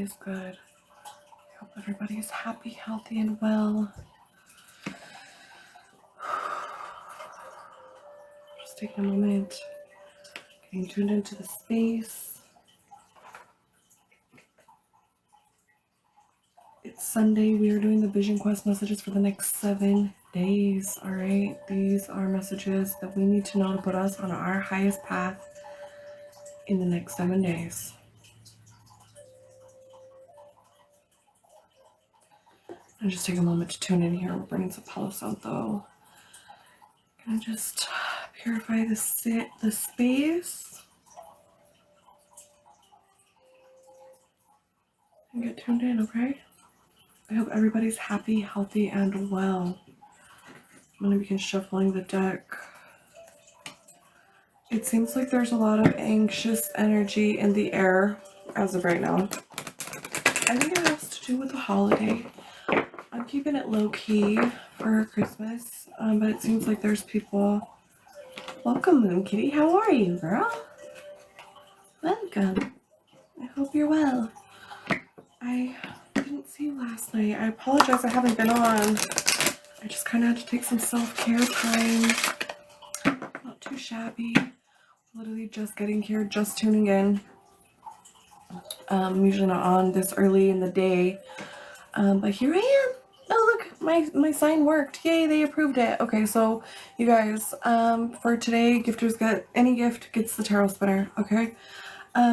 is good. I hope everybody is happy, healthy, and well. Just taking a moment, getting tuned into the space. It's Sunday. We are doing the Vision Quest messages for the next 7 days. All right. These are messages that we need to know to put us on our highest path in the next 7 days. And just take a moment to tune in here. We're bringing some Palo Santo. Gonna just purify the space. And get tuned in, okay? I hope everybody's happy, healthy, and well. I'm gonna begin shuffling the deck. It seems like there's a lot of anxious energy in the air as of right now. I think it has to do with the holiday. I'm keeping it low-key for Christmas, but it seems like there's people. Welcome, Moon Kitty. How are you, girl? Welcome. I hope you're well. I didn't see you last night. I apologize I haven't been on. I just kind of had to take some self-care time. Not too shabby. Literally just getting here, just tuning in. I'm usually not on this early in the day, but here I am. Oh look, my sign worked. Yay, they approved it. Okay, so you guys, for today, gifters get any gift gets the tarot spinner. Okay,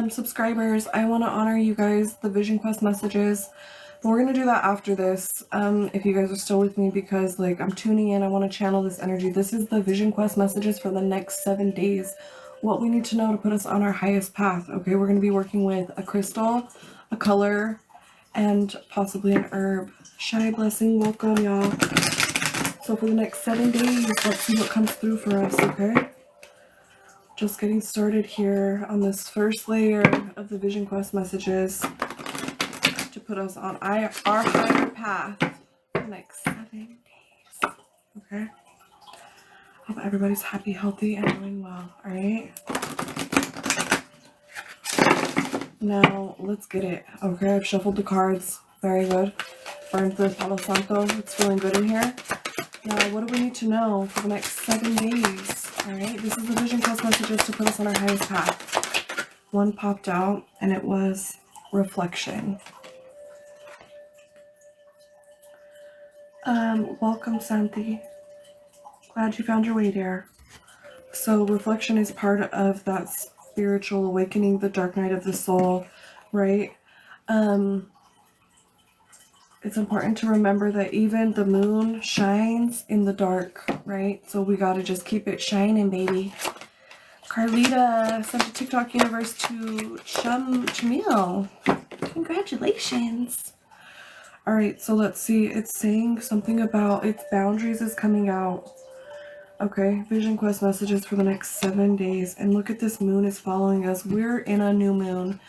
subscribers, I want to honor you guys, the Vision Quest messages. We're gonna do that after this, if you guys are still with me, because like I'm tuning in, I want to channel this energy. This is the Vision Quest messages for the next 7 days. What we need to know to put us on our highest path. Okay, we're gonna be working with a crystal, a color, and possibly an herb. Shy blessing, welcome y'all. So for the next 7 days, let's see what comes through for us, okay? Just getting started here on this first layer of the Vision Quest messages to put us on our higher path for the next 7 days, okay? Hope everybody's happy, healthy, and doing well, all right? Now, let's get it, okay? I've shuffled the cards. Very good. Burned the Palo Santo. It's feeling good in here. Now, what do we need to know for the next 7 days? All right, this is the Vision Quest messages to put us on our highest path. One popped out, and it was reflection. Welcome, Santi. Glad you found your way, dear. So, reflection is part of that spiritual awakening, the dark night of the soul, right? It's important to remember that even the moon shines in the dark, right? So we gotta just keep it shining, baby. Carlita sent a TikTok universe to Chamil. Congratulations. All right, so let's see. It's saying something about its boundaries is coming out. Okay, Vision Quest messages for the next 7 days. And look at this moon is following us. We're in a new moon,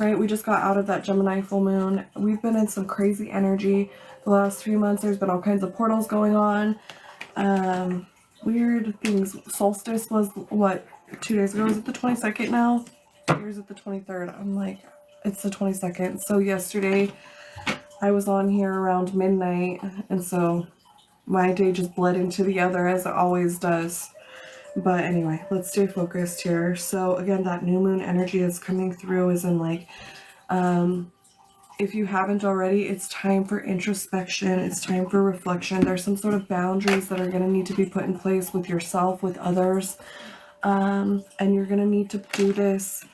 right? We just got out of that Gemini full moon. We've been in some crazy energy the last 3 months. There's been all kinds of portals going on. Weird things. Solstice was, what, 2 days ago? Is it the 22nd now? Or is it the 23rd? I'm like, it's the 22nd. So yesterday, I was on here around midnight. And so my day just bled into the other, as it always does. But anyway, let's stay focused here. So again, that new moon energy is coming through, as in like, if you haven't already, it's time for introspection. It's time for reflection. There's some sort of boundaries that are going to need to be put in place with yourself, with others. And you're going to need to do this.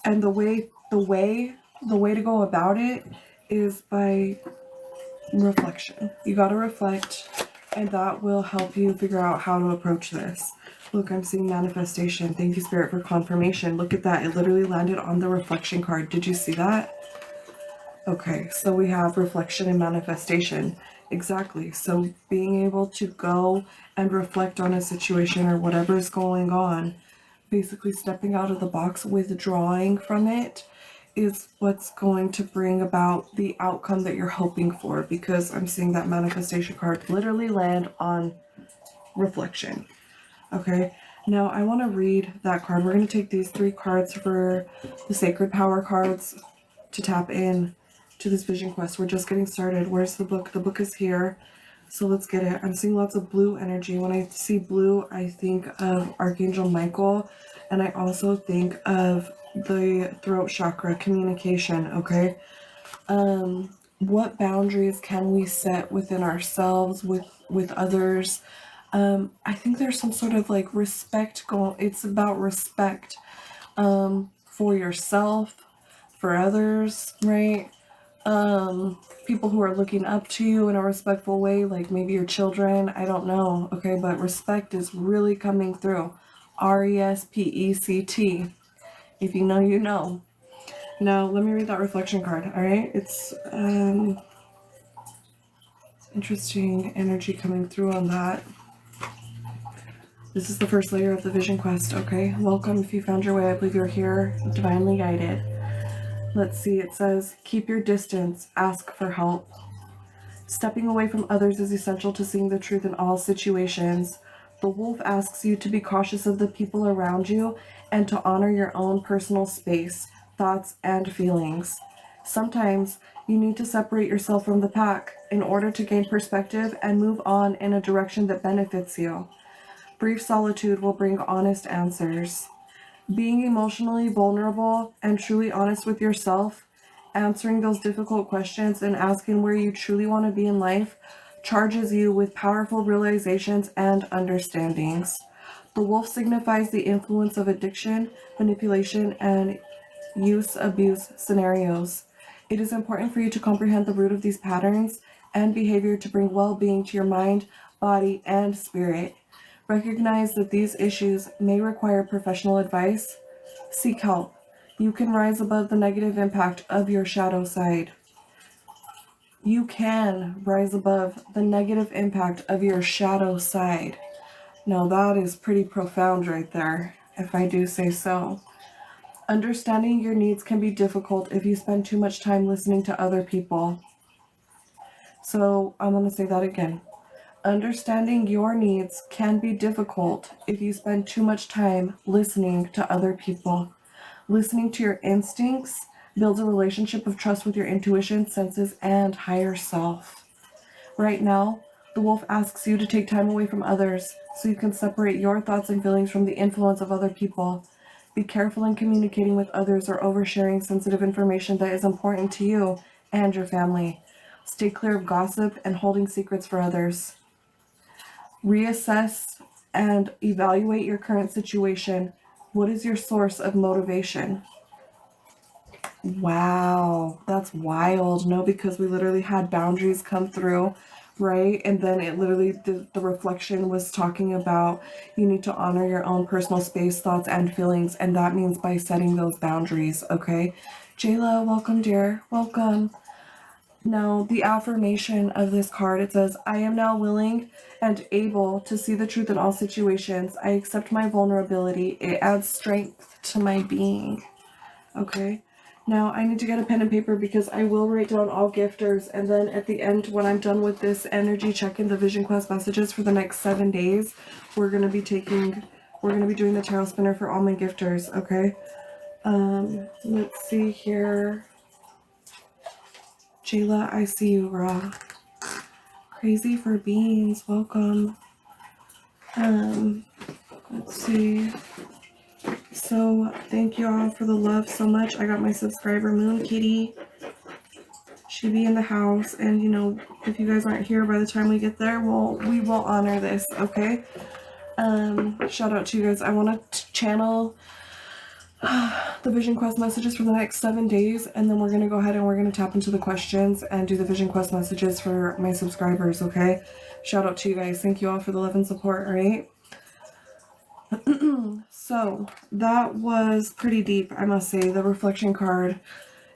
And the way to go about it is by reflection. You got to reflect, and that will help you figure out how to approach this. Look, I'm seeing manifestation. Thank you, Spirit, for confirmation. Look at that. It literally landed on the reflection card. Did you see that? Okay, so we have reflection and manifestation. Exactly. So being able to go and reflect on a situation or whatever is going on, basically stepping out of the box, withdrawing from it, is what's going to bring about the outcome that you're hoping for, because I'm seeing that manifestation card literally land on reflection. Okay, now I want to read that card. We're going to take these 3 cards for the Sacred Power cards to tap in to this vision quest. We're just getting started. Where's the book? The book is here. So let's get it. I'm seeing lots of blue energy. When I see blue, I think of Archangel Michael, and I also think of the throat chakra, communication, okay? What boundaries can we set within ourselves, with others? I think there's some sort of like respect going. It's about respect for yourself, for others, right? People who are looking up to you in a respectful way, like maybe your children, I don't know, okay? But respect is really coming through. RESPECT. If you know, you know. Now, let me read that reflection card, all right? It's interesting energy coming through on that. This is the first layer of the vision quest, okay? Welcome if you found your way. I believe you're here, divinely guided. Let's see, it says, keep your distance, ask for help. Stepping away from others is essential to seeing the truth in all situations. The wolf asks you to be cautious of the people around you and to honor your own personal space, thoughts, and feelings. Sometimes you need to separate yourself from the pack in order to gain perspective and move on in a direction that benefits you. Brief solitude will bring honest answers. Being emotionally vulnerable and truly honest with yourself, answering those difficult questions and asking where you truly want to be in life, charges you with powerful realizations and understandings. The wolf signifies the influence of addiction, manipulation, and abuse scenarios. It is important for you to comprehend the root of these patterns and behavior to bring well-being to your mind, body, and spirit. Recognize that these issues may require professional advice. Seek help. You can rise above the negative impact of your shadow side. You can rise above the negative impact of your shadow side. Now that is pretty profound right there, if I do say so. Understanding your needs can be difficult if you spend too much time listening to other people. So I'm going to say that again. Understanding your needs can be difficult if you spend too much time listening to other people. Listening to your instincts builds a relationship of trust with your intuition, senses, and higher self. Right now, the wolf asks you to take time away from others so you can separate your thoughts and feelings from the influence of other people. Be careful in communicating with others or oversharing sensitive information that is important to you and your family. Stay clear of gossip and holding secrets for others. Reassess and evaluate your current situation. What is your source of motivation? Wow, that's wild. No, because we literally had boundaries come through, right? And then it literally, the reflection was talking about you need to honor your own personal space, thoughts, and feelings. And that means by setting those boundaries, okay? Jayla, welcome, dear. Welcome. Now, the affirmation of this card, it says, I am now willing and able to see the truth in all situations. I accept my vulnerability. It adds strength to my being. Okay. Now, I need to get a pen and paper because I will write down all gifters. And then at the end, when I'm done with this energy check in the Vision Quest messages for the next 7 days, we're going to be doing the tarot spinner for all my gifters. Okay. Let's see here. Jayla, I see you, raw. Crazy for beans, welcome. Let's see. So, thank you all for the love so much. I got my subscriber, Moon Kitty. She be in the house, and you know, if you guys aren't here by the time we get there, we will honor this, okay? Shout out to you guys. I want to channel the Vision Quest messages for the next 7 days, and then we're going to go ahead and we're going to tap into the questions and do the Vision Quest messages for my subscribers, okay? Shout out to you guys. Thank you all for the love and support, all right? So, that was pretty deep, I must say. The reflection card,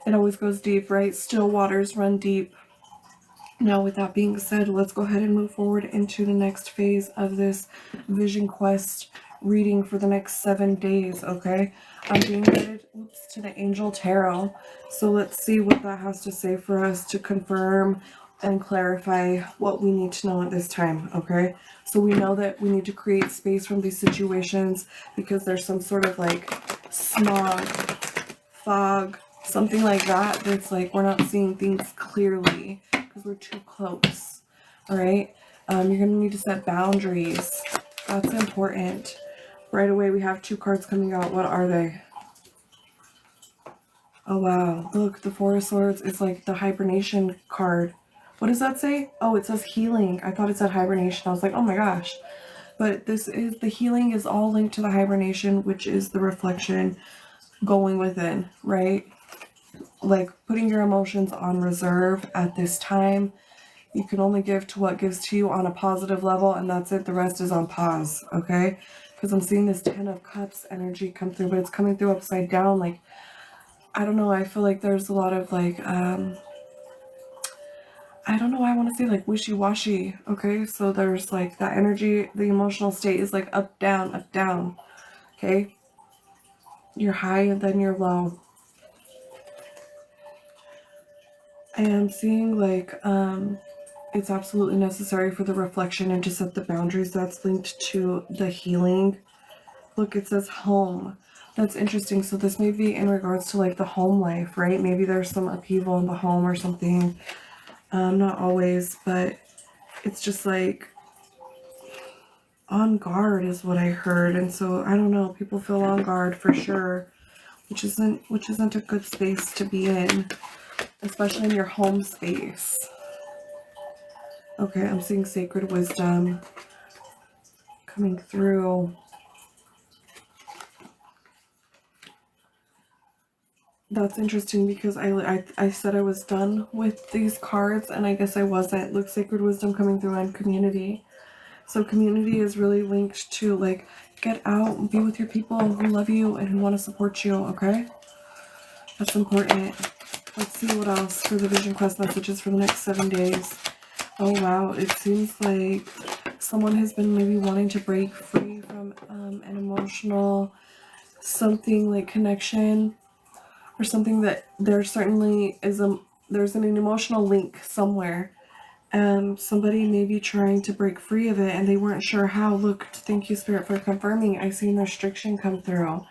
it always goes deep, right? Still waters run deep. Now, with that being said, let's go ahead and move forward into the next phase of this Vision Quest reading for the next 7 days, okay? I'm being guided to the Angel Tarot. So let's see what that has to say for us to confirm and clarify what we need to know at this time, okay? So we know that we need to create space from these situations because there's some sort of like smog, fog, Something like that. That's like we're not seeing things clearly because we're too close. All right. You're going to need to set boundaries. That's important. Right away, we have 2 cards coming out. What are they? Oh, wow. Look, the Four of Swords is like the hibernation card. What does that say? Oh, it says healing. I thought it said hibernation. I was like, oh my gosh. But this is, the healing is all linked to the hibernation, which is the reflection going within, right? Like putting your emotions on reserve at this time. You can only give to what gives to you on a positive level, and that's it. The rest is on pause, okay? Because I'm seeing this 10 of Cups energy come through, but it's coming through upside down. Like, I don't know. I feel like there's a lot of like, I don't know. I want to say like wishy-washy, okay? So there's like that energy, the emotional state is like up, down, okay? You're high and then you're low. I am seeing like, it's absolutely necessary for the reflection and to set the boundaries. That's linked to the healing. Look, it says home. That's interesting. So this may be in regards to like the home life, right? Maybe there's some upheaval in the home or something. Not always, but it's just like on guard is what I heard. And so I don't know, people feel on guard for sure, which isn't a good space to be in, especially in your home space. Okay, I'm seeing sacred wisdom coming through. That's interesting because I said I was done with these cards, and I guess I wasn't. Look, sacred wisdom coming through on community. So community is really linked to like get out and be with your people who love you and who want to support you, okay? That's important. Let's see what else for the Vision Quest messages for the next 7 days. Oh wow, it seems like someone has been maybe wanting to break free from an emotional something like connection, or something that there certainly is there's an emotional link somewhere. Somebody may be trying to break free of it and they weren't sure how. Look, thank you, Spirit, for confirming. I seen restriction come through,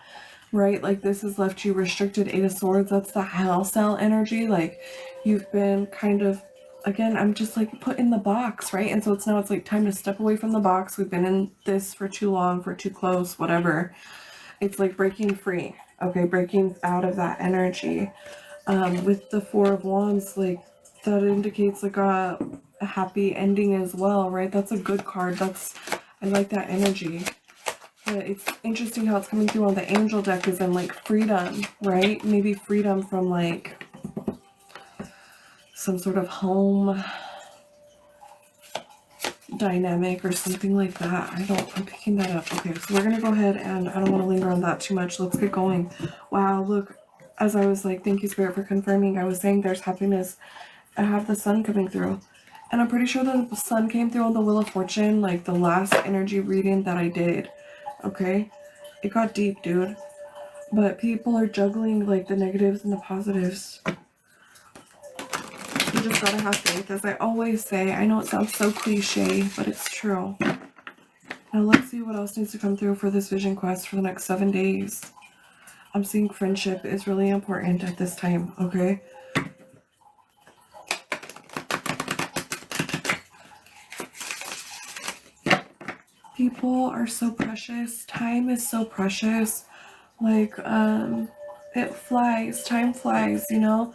right? Like this has left you restricted. 8 of Swords, that's the hell cell energy. Like you've been kind of, again, I'm just like put in the box, right? And so it's like time to step away from the box. We've been in this for too long, for too close, whatever. It's like breaking free, okay? Breaking out of that energy. With the 4 of Wands, like that indicates like a happy ending as well, right? That's a good card. I like that energy. But it's interesting how it's coming through on the angel deck is in like freedom, right? Maybe freedom from like some sort of home dynamic or something like that. I'm picking that up. Okay, so we're gonna go ahead, and I don't want to linger on that too much. Let's get going. Wow, look, as I was like, thank you, Spirit, for confirming, I was saying there's happiness. I have the sun coming through, and I'm pretty sure the sun came through on the Wheel of Fortune, like the last energy reading that I did. Okay, it got deep, dude. But people are juggling like the negatives and the positives. You just gotta have faith, as I always say. I know it sounds so cliche, but it's true. Now let's see what else needs to come through for this Vision Quest for the next 7 days. I'm seeing friendship is really important at this time, okay? People are so precious. Time is so precious. Like, it flies. Time flies, you know?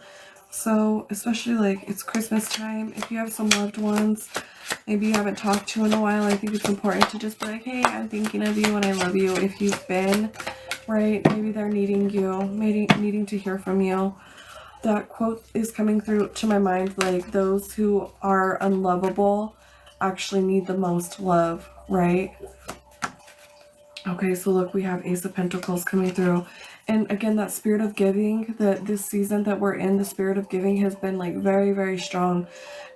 So, especially like it's Christmas time. If you have some loved ones, maybe you haven't talked to in a while, I think it's important to just be like, hey, I'm thinking of you and I love you. If you've been, right? Maybe they're needing you, maybe needing to hear from you. That quote is coming through to my mind, like those who are unlovable actually need the most love, right? Okay, so look, we have Ace of Pentacles coming through. And again, that spirit of giving, this season that we're in, the spirit of giving has been like very, very strong.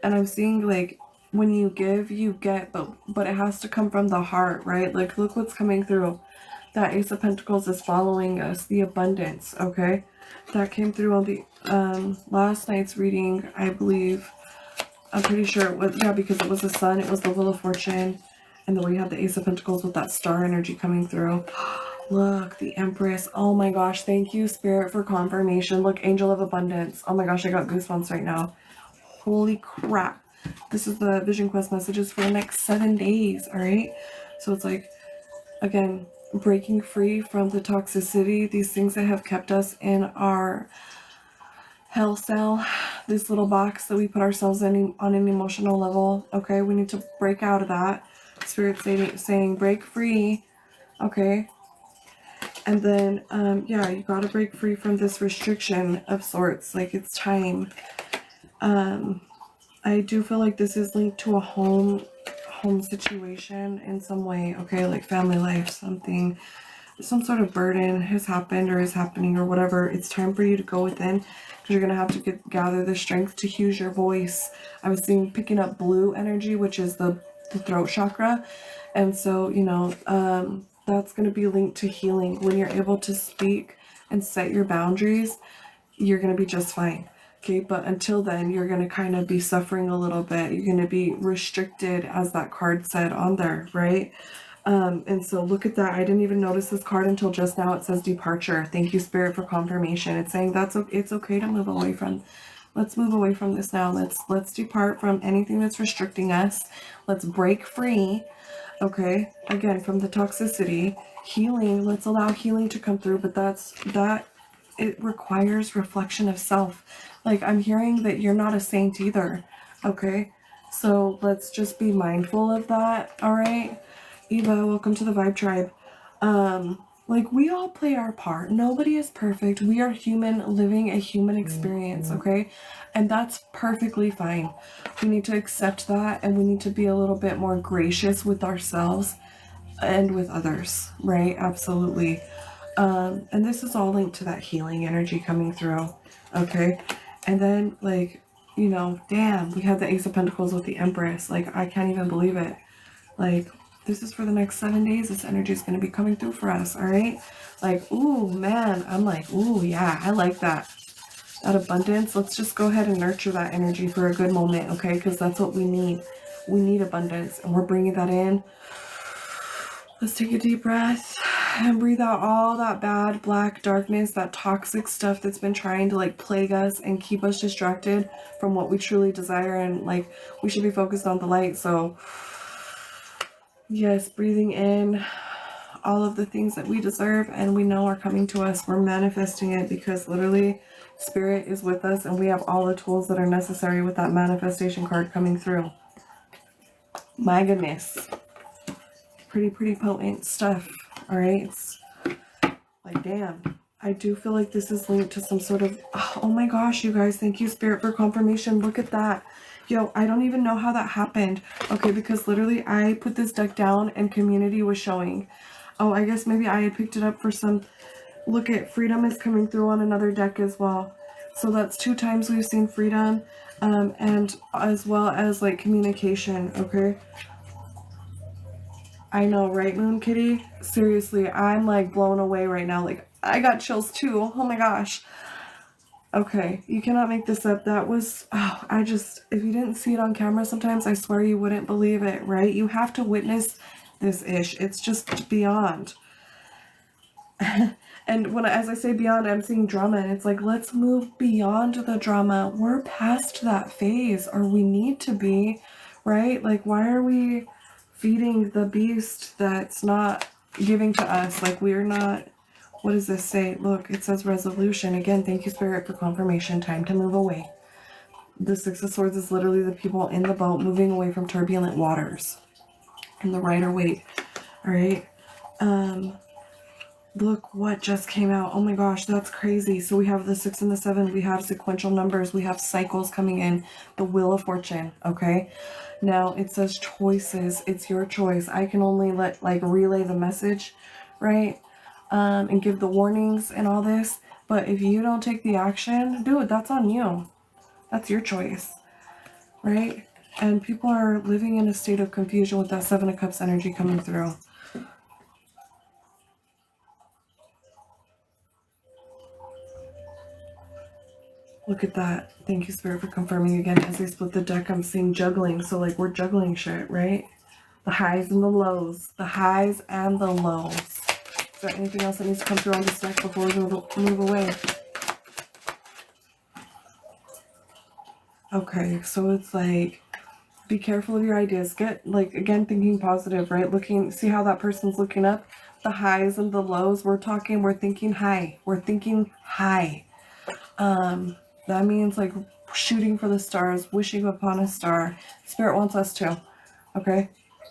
And I'm seeing like when you give, you get, but it has to come from the heart, right? Like look what's coming through. That Ace of Pentacles is following us, the abundance, okay? That came through on the last night's reading, I believe. I'm pretty sure it was, yeah, because it was the sun, it was the Wheel of Fortune. And then we had the Ace of Pentacles with that star energy coming through. Look, the Empress. Oh my gosh, thank you, Spirit, for confirmation. Look, Angel of Abundance. Oh my gosh, I got goosebumps right now. Holy crap. This is the Vision Quest messages for the next 7 days, all right? So it's like, again, breaking free from the toxicity, these things that have kept us in our hell cell, this little box that we put ourselves in on an emotional level. Okay, we need to break out of that. Spirit saying break free. Okay, and then yeah, you got to break free from this restriction of sorts. Like, it's time. I do feel like this is linked to a home situation in some way. Okay, like family life, something, some sort of burden has happened or is happening or whatever. It's time for you to go within, because you're gonna have to gather the strength to use your voice. I was seeing picking up blue energy, which is the throat chakra, and so that's going to be linked to healing. When you're able to speak and set your boundaries, you're going to be just fine. Okay, but until then, you're going to kind of be suffering a little bit. You're going to be restricted, as that card said on there, right? And so look at that. I didn't even notice this card until just now. It says departure. Thank you, Spirit, for confirmation. It's saying it's okay to move away from. Let's move away from this now. Let's depart from anything that's restricting us. Let's break free. Okay, again, from the toxicity, healing. Let's allow healing to come through, but it requires reflection of self. Like, I'm hearing that you're not a saint either. Okay, so let's just be mindful of that. All right, Eva, welcome to the Vibe Tribe. Like, we all play our part. Nobody is perfect. We are human, living a human experience, okay? And that's perfectly fine. We need to accept that, and we need to be a little bit more gracious with ourselves and with others, right? Absolutely. And this is all linked to that healing energy coming through, okay? And then, like, damn, we had the Ace of Pentacles with the Empress. Like, I can't even believe it. Like, this is for the next 7 days. This energy is going to be coming through for us, all right? Like, ooh, man, I'm like, ooh, yeah, I like that. That abundance, let's just go ahead and nurture that energy for a good moment, okay? Because that's what we need. We need abundance, and we're bringing that in. Let's take a deep breath and breathe out all that bad, black darkness, that toxic stuff that's been trying to, like, plague us and keep us distracted from what we truly desire. And, like, we should be focused on the light. So yes, breathing in all of the things that we deserve and we know are coming to us. We're manifesting it, because literally Spirit is with us, and we have all the tools that are necessary with that manifestation card coming through. My goodness. Pretty potent stuff. All right. It's like, damn. I do feel like this is linked to some sort of, oh my gosh, you guys, thank you, Spirit, for confirmation. Look at that. Yo, I don't even know how that happened. Okay, because literally I put this deck down and community was showing. Oh, I guess maybe I had picked it up for some. Look at freedom is coming through on another deck as well. So that's 2 times we've seen freedom, and as well as, like, communication. Okay. I know, right, Moon Kitty? Seriously, I'm, like, blown away right now. Like, I got chills too. Oh my gosh. Okay, you cannot make this up. That was, oh, if you didn't see it on camera sometimes, I swear you wouldn't believe it, right? You have to witness this ish. It's just beyond. And as I say beyond, I'm seeing drama, and it's like, let's move beyond the drama. We're past that phase, or we need to be, right? Like, why are we feeding the beast that's not giving to us? Like, we're not. What does this say? Look, it says resolution. Again, thank you, Spirit, for confirmation. Time to move away. The Six of Swords is literally the people in the boat moving away from turbulent waters. And the Rider-Waite. All right. Look what just came out. Oh my gosh, that's crazy. So we have the 6 and the 7. We have sequential numbers. We have cycles coming in. The Wheel of Fortune. Okay. Now it says choices. It's your choice. I can only relay the message, right? And give the warnings and all this. But if you don't take the action, dude, that's on you. That's your choice, right? And people are living in a state of confusion with that 7 of Cups energy coming through. Look at that. Thank you, Spirit, for confirming again. As I split the deck, I'm seeing juggling. So, like, we're juggling shit, right? The highs and the lows. The highs and the lows. there anything else that needs to come through on this deck before we move away? Okay, so it's like, be careful of your ideas. Get, like, again, thinking positive, right? See how that person's looking up? The highs and the lows. We're thinking high. We're thinking high. That means, like, shooting for the stars, wishing upon a star. Spirit wants us to, okay?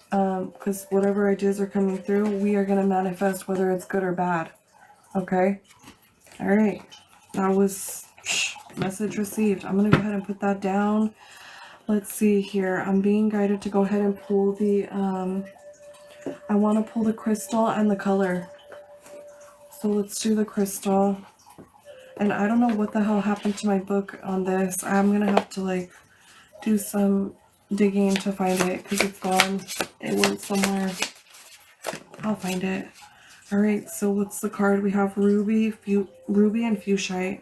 Because whatever ideas are coming through, we are going to manifest, whether it's good or bad, okay? All right. That was message received. I'm going to go ahead and put that down. Let's see here. I'm being guided to go ahead and pull the, I want to pull the crystal and the color. So let's do the crystal. And I don't know what the hell happened to my book on this. I'm going to have to, like, do some digging to find it because it's gone. It went somewhere. I'll find it. All right, so what's the card? We have ruby and fuchsite.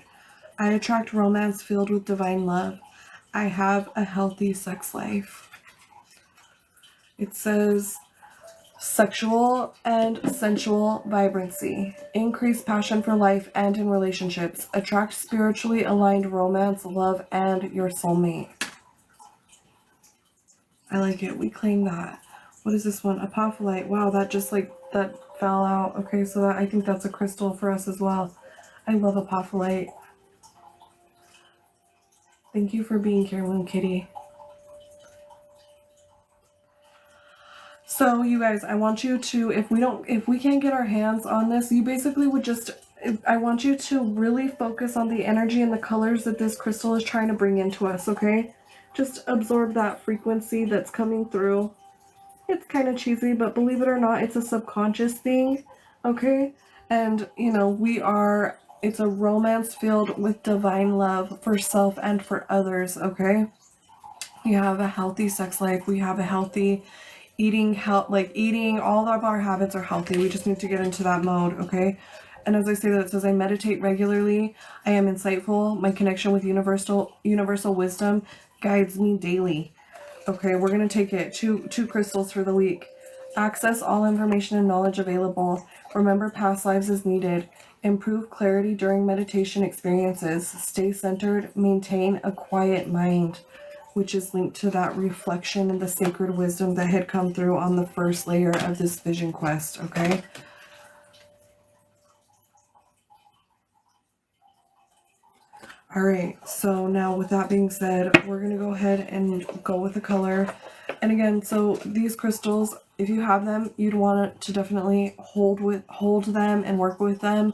I attract romance filled with divine love. I have a healthy sex life. It says sexual and sensual vibrancy. Increase passion for life and in relationships. Attract spiritually aligned romance, love, and your soulmate. I like it. We claim that. What is this one? Apophyllite. Wow, that just like, that fell out. Okay, so I think that's a crystal for us as well. I love apophyllite. Thank you for being here, Moon Kitty. So you guys, I want you to, if we can't get our hands on this, you basically would just, I want you to really focus on the energy and the colors that this crystal is trying to bring into us, okay? Just absorb that frequency that's coming through. It's kind of cheesy, but believe it or not, it's a subconscious thing, okay? And, you know, it's a romance filled with divine love for self and for others, okay? We have a healthy sex life. We have a healthy eating, all of our habits are healthy. We just need to get into that mode, okay? And as I say that, it says, I meditate regularly. I am insightful. My connection with universal wisdom guides me daily. Okay, we're going to take it. Two crystals for the week. Access all information and knowledge available. Remember past lives as needed. Improve clarity during meditation experiences. Stay centered. Maintain a quiet mind, which is linked to that reflection and the sacred wisdom that had come through on the first layer of this vision quest, okay? All right, so now with that being said, we're going to go ahead and go with the color. And again, so these crystals, if you have them, you'd want to definitely hold them and work with them.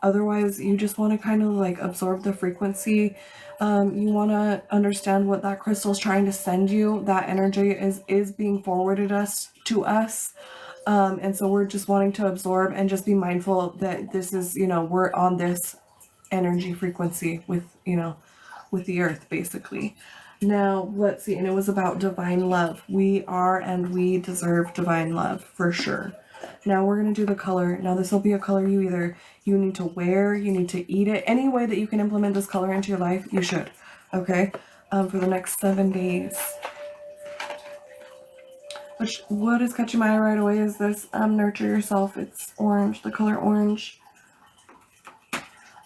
Otherwise, you just want to kind of like absorb the frequency. You want to understand what that crystal is trying to send you. That energy is being forwarded to us. And so we're just wanting to absorb and just be mindful that this is, you know, we're on this energy frequency with, you know, with the earth basically. Now let's see, and it was about divine love. We are and we deserve divine love for sure. Now we're going to do the color. Now this will be a color you need to wear, you need to eat it. Any way that you can implement this color into your life, you should. Okay, for the next 7 days. What is catching my eye right away is this Nurture Yourself. It's orange, the color orange.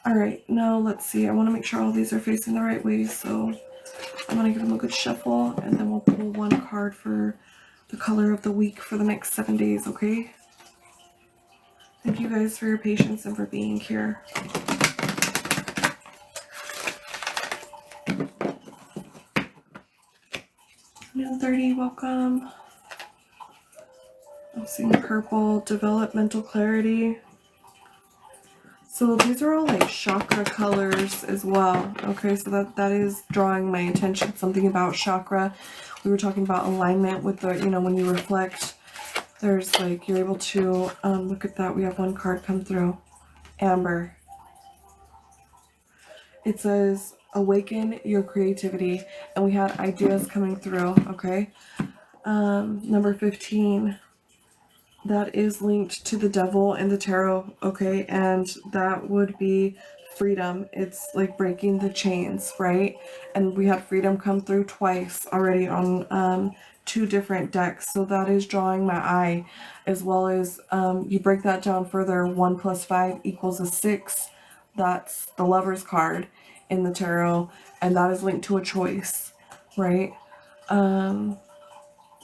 All right, now let's see. I want to make sure all these are facing the right way, so I'm going to give them a good shuffle, and then we'll pull one card for the color of the week for the next 7 days, okay? Thank you guys for your patience and for being here. New 30, welcome. I'm seeing purple, developmental clarity. So these are all like chakra colors as well. Okay, so that is drawing my attention. Something about chakra. We were talking about alignment with the, you know, when you reflect, there's like, you're able to, look at that. We have one card come through. Amber. It says, awaken your creativity. And we had ideas coming through, okay? Number 15. That is linked to the devil and the tarot, okay? And that would be freedom. It's like breaking the chains, right? And we had freedom come through twice already on 2 different decks. So that is drawing my eye, as well as you break that down further. 1 + 5 = a 6. That's the Lover's card in the tarot, and that is linked to a choice, right?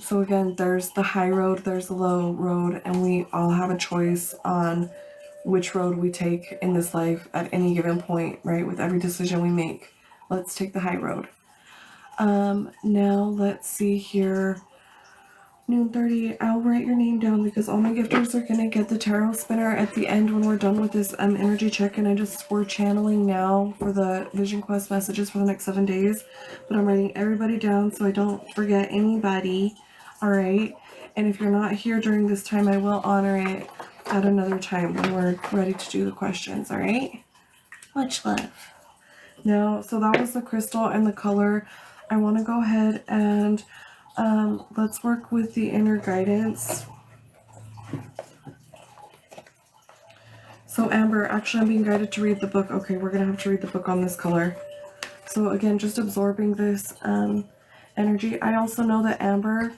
So again, there's the high road, there's the low road, and we all have a choice on which road we take in this life at any given point, right? With every decision we make. Let's take the high road. Now let's see here. Noon 30, I'll write your name down because all my gifters are gonna get the tarot spinner at the end when we're done with this energy check, and we're channeling now for the Vision Quest messages for the next 7 days. But I'm writing everybody down so I don't forget anybody. Alright. And if you're not here during this time, I will honor it at another time when we're ready to do the questions. Alright? Much love. Now, so that was the crystal and the color. I want to go ahead and let's work with the inner guidance. So Amber, actually I'm being guided to read the book. Okay, we're going to have to read the book on this color. So again, just absorbing this energy. I also know that Amber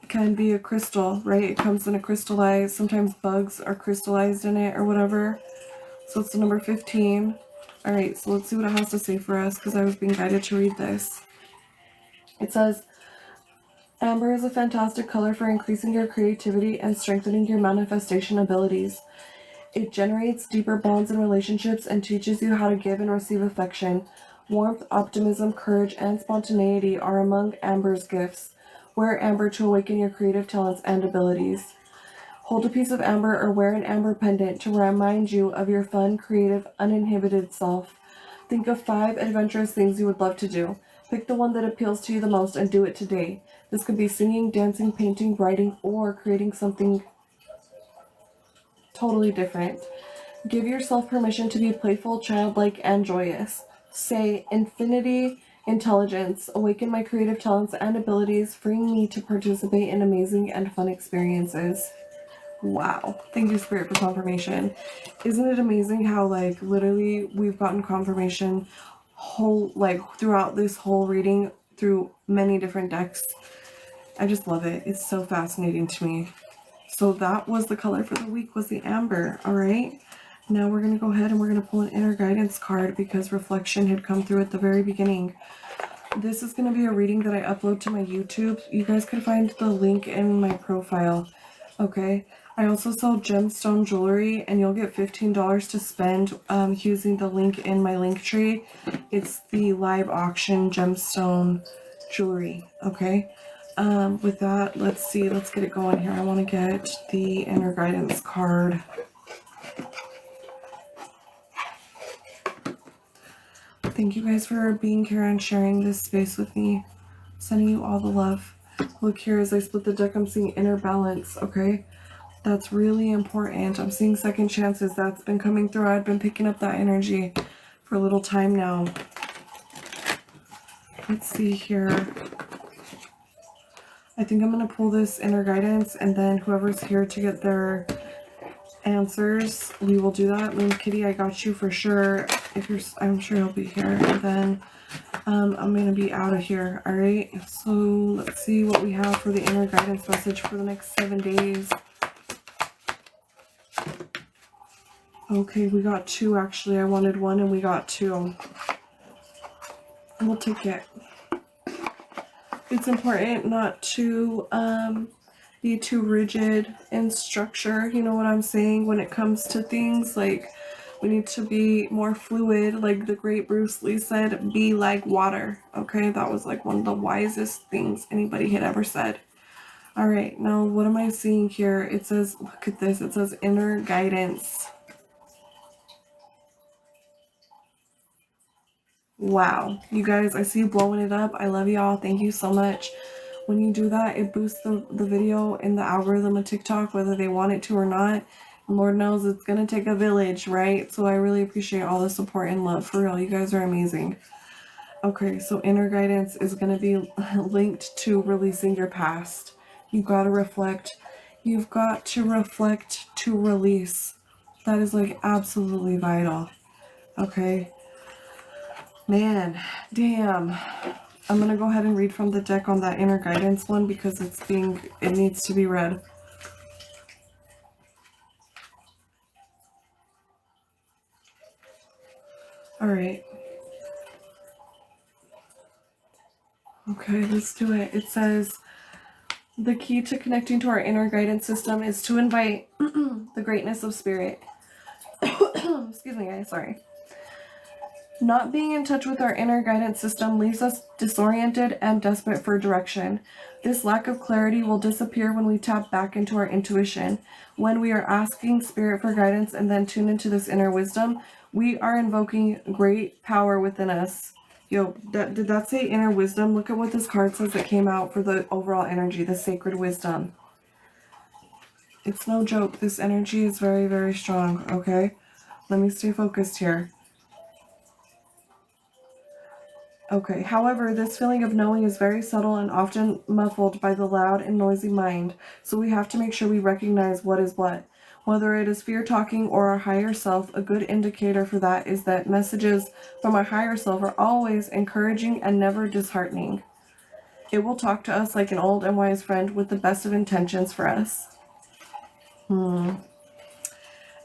can be a crystal, right? It comes in a crystallized, sometimes bugs are crystallized in it or whatever. So it's the number 15. All right, so let's see what it has to say for us because I was being guided to read this. It says, Amber is a fantastic color for increasing your creativity and strengthening your manifestation abilities. It generates deeper bonds in relationships and teaches you how to give and receive affection. Warmth, optimism, courage, and spontaneity are among Amber's gifts. Wear amber to awaken your creative talents and abilities. Hold a piece of amber or wear an amber pendant to remind you of your fun, creative, uninhibited self. Think of 5 adventurous things you would love to do. Pick the one that appeals to you the most and do it today. This could be singing, dancing, painting, writing, or creating something totally different. Give yourself permission to be playful, childlike, and joyous. Say, Infinity Intelligence, awaken my creative talents and abilities, freeing me to participate in amazing and fun experiences. Wow. Thank you, Spirit, for confirmation. Isn't it amazing how, like, literally we've gotten confirmation throughout this whole reading through many different decks. I just love it. It's so fascinating to me. So that was the color for the week, was the amber. All right. Now we're going to go ahead and we're going to pull an inner guidance card because reflection had come through at the very beginning. This is going to be a reading that I upload to my YouTube. You guys can find the link in my profile. Okay. I also sell gemstone jewelry, and you'll get $15 to spend using the link in my link tree. It's the live auction gemstone jewelry. Okay. With that, let's get it going here. I want to get the inner guidance card. Thank you guys for being here and sharing this space with me. Sending you all the love. Look here, as I split the deck, I'm seeing inner balance, okay? That's really important. I'm seeing second chances. That's been coming through. I've been picking up that energy for a little time now. Let's see here. I think I'm going to pull this inner guidance, and then whoever's here to get their answers, we will do that. Moon Kitty, I got you for sure. I'm sure you'll be here. And then I'm going to be out of here. All right. So let's see what we have for the inner guidance message for the next 7 days. Okay, we got 2 actually. I wanted 1 and we got 2. We'll take it. It's important not to be too rigid in structure, you know what I'm saying, when it comes to things. Like, we need to be more fluid. Like the great Bruce Lee said, be like water. Okay, that was like one of the wisest things anybody had ever said. All right, now what am I seeing here? It says, look at this, it says inner guidance. Wow, you guys, I see you blowing it up. I love y'all. Thank you so much. When you do that, it boosts the video in the algorithm of TikTok, whether they want it to or not. And Lord knows it's going to take a village, right? So I really appreciate all the support and love. For real, you guys are amazing. Okay, so inner guidance is going to be linked to releasing your past. You've got to reflect. You've got to reflect to release. That is like absolutely vital. Okay. Man, damn. I'm gonna go ahead and read from the deck on that inner guidance one because it needs to be read. All right. Okay, let's do it. It says, the key to connecting to our inner guidance system is to invite the greatness of spirit. Excuse me, guys, sorry. Not being in touch with our inner guidance system leaves us disoriented and desperate for direction. This lack of clarity will disappear when we tap back into our intuition. When we are asking spirit for guidance and then tune into this inner wisdom, we are invoking great power within us. Yo, did that say inner wisdom? Look at what this card says that came out for the overall energy, the sacred wisdom. It's no joke. This energy is very, very strong, okay? Let me stay focused here. Okay, however, this feeling of knowing is very subtle and often muffled by the loud and noisy mind, so we have to make sure we recognize what is what. Whether it is fear talking or our higher self, a good indicator for that is that messages from our higher self are always encouraging and never disheartening. It will talk to us like an old and wise friend with the best of intentions for us.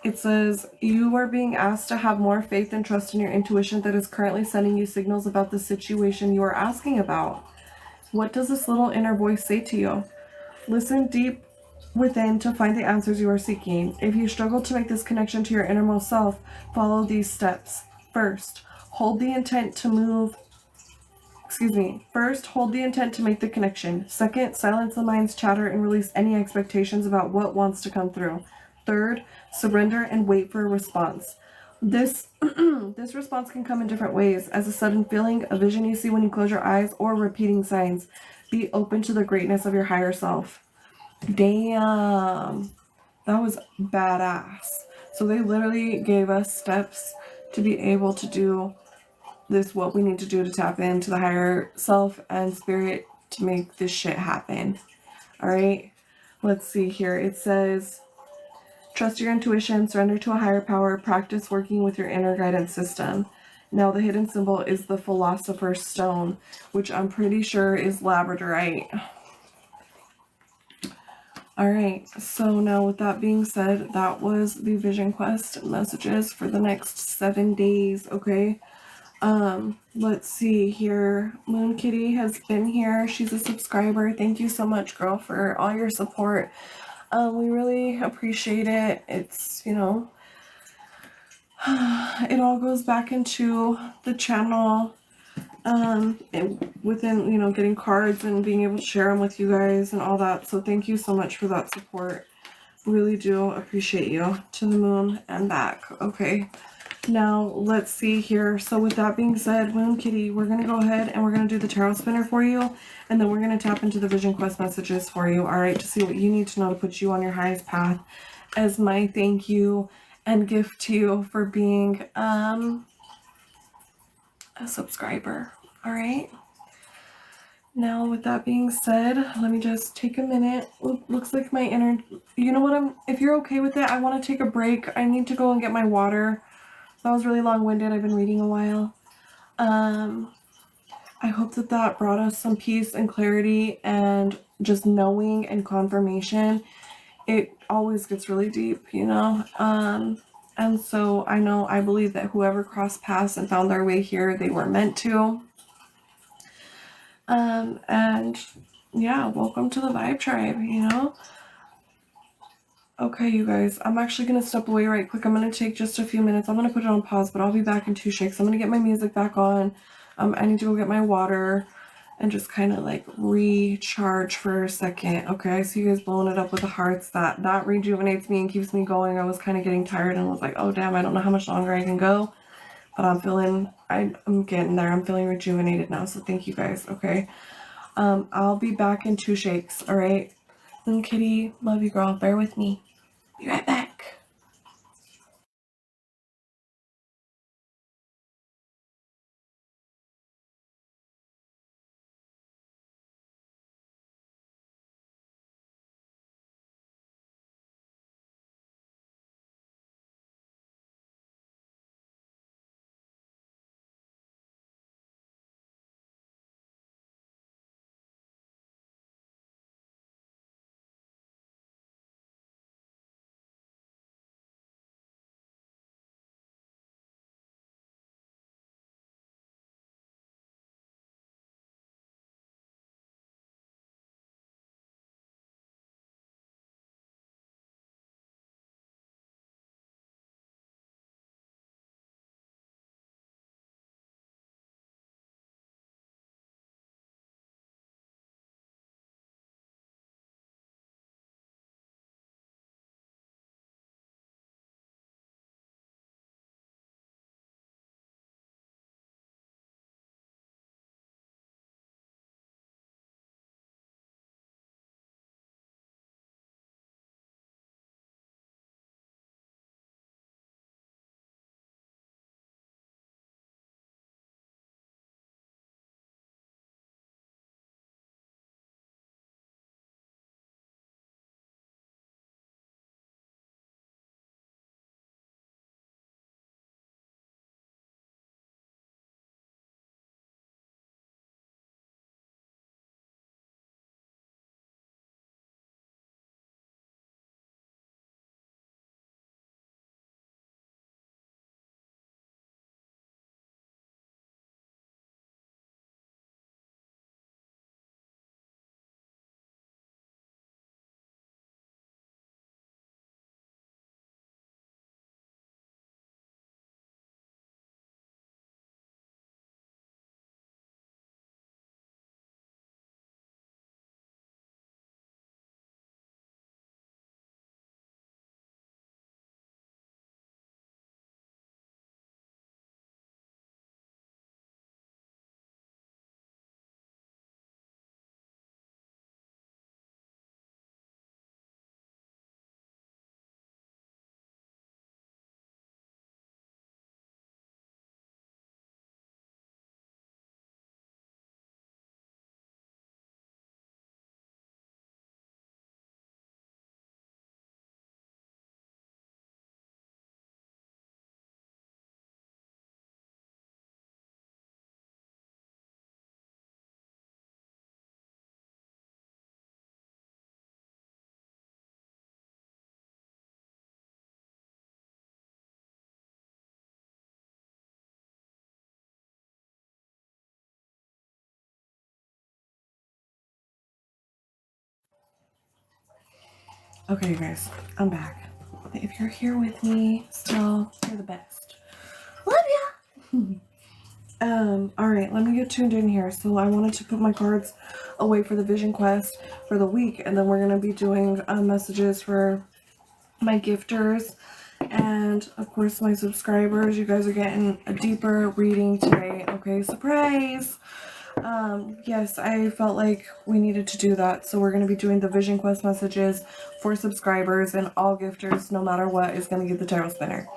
It says, you are being asked to have more faith and trust in your intuition that is currently sending you signals about the situation you are asking about. What does this little inner voice say to you? Listen deep within to find the answers you are seeking. If you struggle to make this connection to your innermost self, follow these steps. First, hold the intent to make the connection. Second, silence the mind's chatter and release any expectations about what wants to come through. Third, surrender and wait for a response. This response can come in different ways, as a sudden feeling, a vision you see when you close your eyes, or repeating signs. Be open to the greatness of your higher self. Damn, that was badass. So they literally gave us steps to be able to do this, what we need to do to tap into the higher self and spirit to make this shit happen. All right, let's see here. It says, trust your intuition, surrender to a higher power, practice working with your inner guidance system. Now the hidden symbol is the Philosopher's Stone, which I'm pretty sure is labradorite. All right, so now with that being said, that was the Vision Quest messages for the next 7 days, okay? Let's see here. Moon Kitty has been here. She's a subscriber. Thank you so much, girl, for all your support. We really appreciate it. It's, you know, it all goes back into the channel, within, you know, getting cards and being able to share them with you guys and all that. So thank you so much for that support. Really do appreciate you. To the moon and back. Okay. Now, let's see here. So with that being said, Moon Kitty, we're going to go ahead and we're going to do the tarot spinner for you. And then we're going to tap into the Vision Quest messages for you, all right, to see what you need to know to put you on your highest path as my thank you and gift to you for being a subscriber, all right? Now, with that being said, let me just take a minute. Looks like my inner... You know what? If you're okay with it, I want to take a break. I need to go and get my water. That was really long-winded. I've been reading a while. I hope that brought us some peace and clarity and just knowing and confirmation. It always gets really deep, you know? And so I believe that whoever crossed paths and found their way here, they were meant to. And yeah, welcome to the Vibe Tribe, you know? Okay, you guys, I'm actually going to step away right quick. I'm going to take just a few minutes. I'm going to put it on pause, but I'll be back in 2 shakes. I'm going to get my music back on. I need to go get my water and just kind of like recharge for a second. Okay, I see you guys blowing it up with the hearts. That rejuvenates me and keeps me going. I was kind of getting tired and was like, oh damn, I don't know how much longer I can go. But I'm getting there. I'm feeling rejuvenated now. So thank you guys, okay? I'll be back in 2 shakes, all right? Little kitty, love you, girl. Bear with me. Be right back. Okay, you guys, I'm back. If you're here with me still, you're the best. Love ya! Alright, let me get tuned in here. So I wanted to put my cards away for the vision quest for the week, and then we're going to be doing messages for my gifters and of course my subscribers. You guys are getting a deeper reading today. Okay, surprise! Yes, I felt like we needed to do that, so we're going to be doing the vision quest messages for subscribers, and all gifters, no matter what, is going to get the tarot spinner.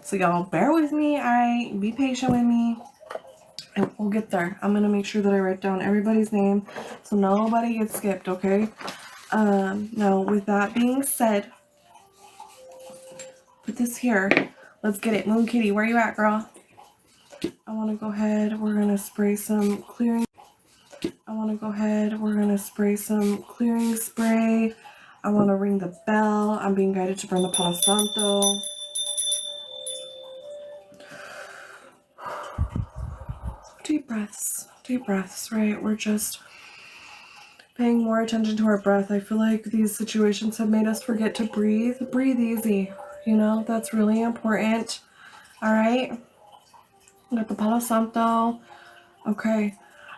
So y'all bear with me, alright? Be patient with me. And we'll get there. I'm going to make sure that I write down everybody's name so nobody gets skipped, okay? Now, with that being said, put this here. Let's get it. Moon Kitty, where you at, girl? I want to go ahead. We're going to spray some clearing. We're going to spray some clearing spray. I want to ring the bell. I'm being guided to burn the Palo Santo. Deep breaths, right? We're just paying more attention to our breath. I feel like these situations have made us forget to breathe. Breathe easy, you know, that's really important. All right, got the Palo Santo. Okay,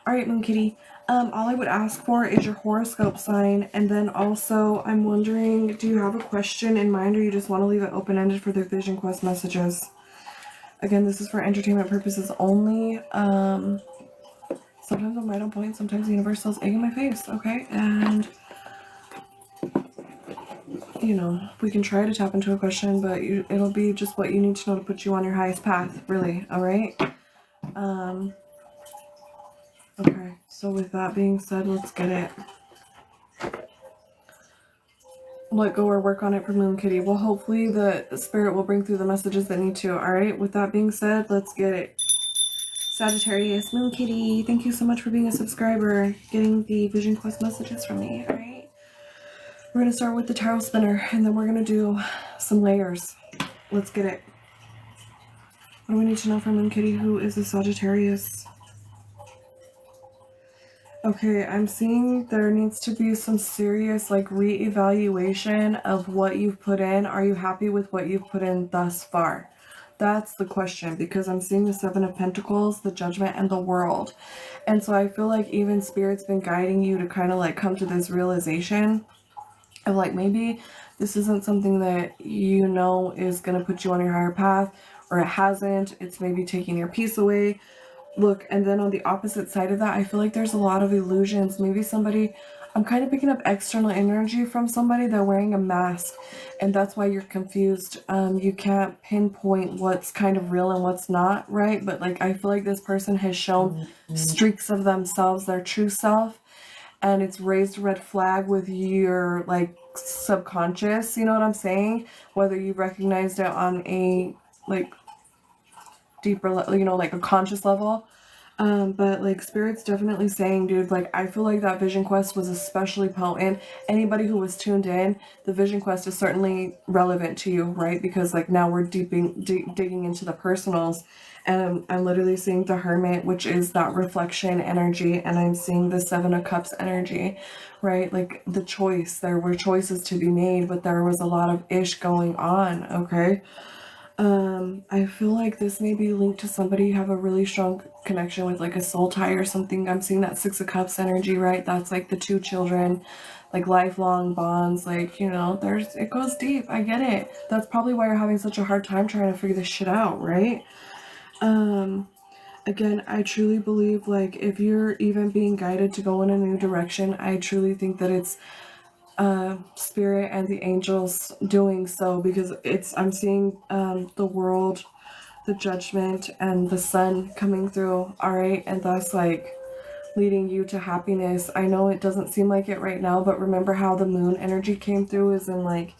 all right, Moon Kitty. All I would ask for is your horoscope sign, and then also I'm wondering, do you have a question in mind, or you just want to leave it open-ended for the vision quest messages? Again, this is for entertainment purposes only. Sometimes I'm right on point, sometimes the universe sells egg in my face, okay? And, you know, we can try to tap into a question, but it'll be just what you need to know to put you on your highest path, really, alright? Okay, so with that being said, let's get it. Let go or work on it for Moon Kitty. Well, hopefully the spirit will bring through the messages that need to, alright? With that being said, let's get it. Sagittarius, Moon Kitty, thank you so much for being a subscriber, getting the vision quest messages from me, alright? We're going to start with the tarot spinner, and then we're going to do some layers. Let's get it. What do we need to know from Moon Kitty? Who is a Sagittarius? Okay, I'm seeing there needs to be some serious, like, re-evaluation of what you've put in. Are you happy with what you've put in thus far? That's the question, because I'm seeing the Seven of Pentacles, the Judgment, and the World. And so I feel like even Spirit's been guiding you to kind of like come to this realization of like, maybe this isn't something that you know is going to put you on your higher path, or it hasn't. It's maybe taking your peace away. Look, and then on the opposite side of that, I feel like there's a lot of illusions. Maybe somebody, I'm kind of picking up external energy from somebody. They're wearing a mask, and that's why you're confused. You can't pinpoint what's kind of real and what's not, right? But like, I feel like this person has shown streaks of themselves, their true self, and it's raised a red flag with your like subconscious, you know what I'm saying? Whether you recognized it on a like deeper level, you know, like a conscious level. But like Spirit's definitely saying, dude, like I feel like that vision quest was especially potent. Anybody who was tuned in, the vision quest is certainly relevant to you, right? Because like now we're digging into the personals, and I'm literally seeing the Hermit, which is that reflection energy, and I'm seeing the Seven of Cups energy, right? Like the choice, there were choices to be made, but there was a lot of ish going on, okay? I feel like this may be linked to somebody you have a really strong connection with, like a soul tie or something. I'm seeing that Six of Cups energy, right? That's like the two children, like lifelong bonds, like, you know, it goes deep. I get it. That's probably why you're having such a hard time trying to figure this shit out, right? Again, I truly believe, like, if you're even being guided to go in a new direction, I truly think that it's Spirit and the angels doing so, because I'm seeing the World, the Judgment, and the Sun coming through, alright, and that's like leading you to happiness. I know it doesn't seem like it right now, but remember how the moon energy came through, is in like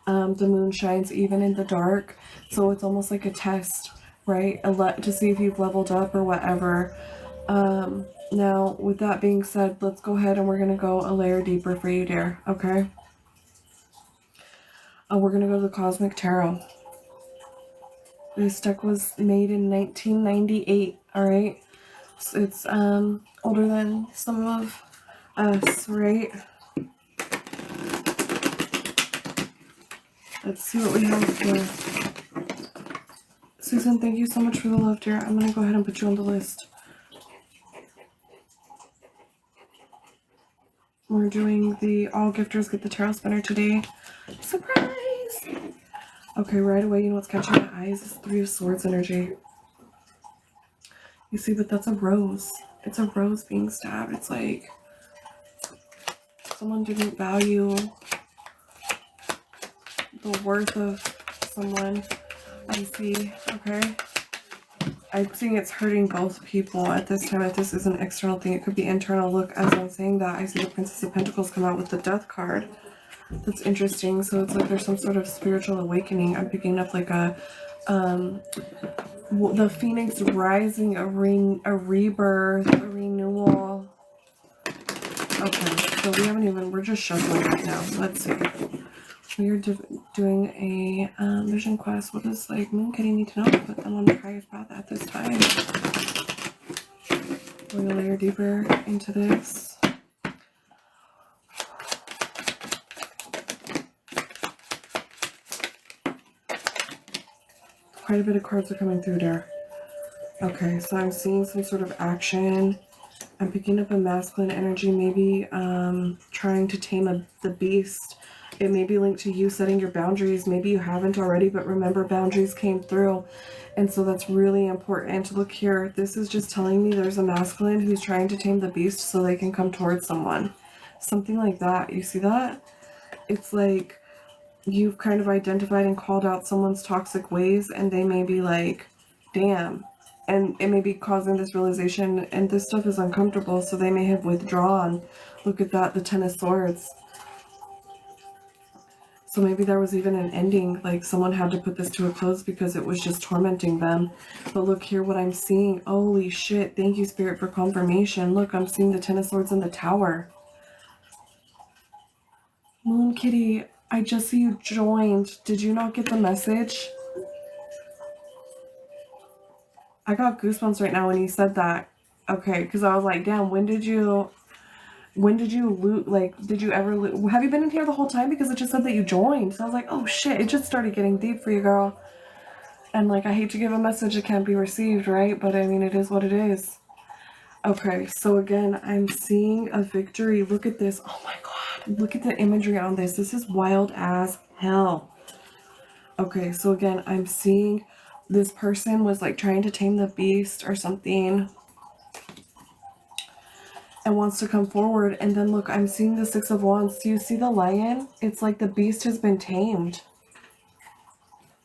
the moon shines even in the dark, so it's almost like a test, right? To see if you've leveled up or whatever. Now, with that being said, let's go ahead and we're going to go a layer deeper for you, dear, okay? We're going to go to the Cosmic Tarot. This deck was made in 1998, alright? So it's older than some of us, right? Let's see what we have here. Susan, thank you so much for the love, dear. I'm going to go ahead and put you on the list. We're doing the all gifters get the tarot spinner today. Surprise! Okay, right away, you know what's catching my eyes is 3 of Swords energy. You see, but that's a rose. It's a rose being stabbed. It's like someone didn't value the worth of someone. I see, okay? I'm seeing it's hurting both people at this time. If this is an external thing, it could be internal. Look, as I'm saying that, I see the Princess of Pentacles come out with the Death card. That's interesting. So it's like there's some sort of spiritual awakening. I'm picking up like a, the phoenix rising, a rebirth, a renewal. Okay, so we haven't even, we're just shuffling right now. Let's see. We are doing a vision quest. What does like Moon Kitty need to know to put them on the highest path at this time? We're going to layer deeper into this. Quite a bit of cards are coming through there. Okay, so I'm seeing some sort of action. I'm picking up a masculine energy, maybe trying to tame the beast. It may be linked to you setting your boundaries. Maybe you haven't already, but remember, boundaries came through. And so that's really important. Look here, this is just telling me there's a masculine who's trying to tame the beast so they can come towards someone. Something like that. You see that? It's like you've kind of identified and called out someone's toxic ways, and they may be like, damn. And it may be causing this realization, and this stuff is uncomfortable, so they may have withdrawn. Look at that, the Ten of Swords. So maybe there was even an ending, like someone had to put this to a close because it was just tormenting them. But look here what I'm seeing. Holy shit, thank you, Spirit, for confirmation. Look, I'm seeing the Ten of Swords in the Tower. Moon Kitty, I just see you joined. Did you not get the message? I got goosebumps right now when you said that. Okay, because I was like, damn, when did you loot, like, did you ever loot? Have you been in here the whole time? Because it just said that you joined. So I was like, oh shit, it just started getting deep for you, girl. And like, I hate to give a message that can't be received, right? But I mean, it is what it is. Okay, so again, I'm seeing a victory. Look at this. Oh my god, look at the imagery on this. This is wild as hell. Okay, so again, I'm seeing this person was like trying to tame the beast or something and wants to come forward. And then look, I'm seeing the Six of Wands. Do you see the lion? It's like the beast has been tamed.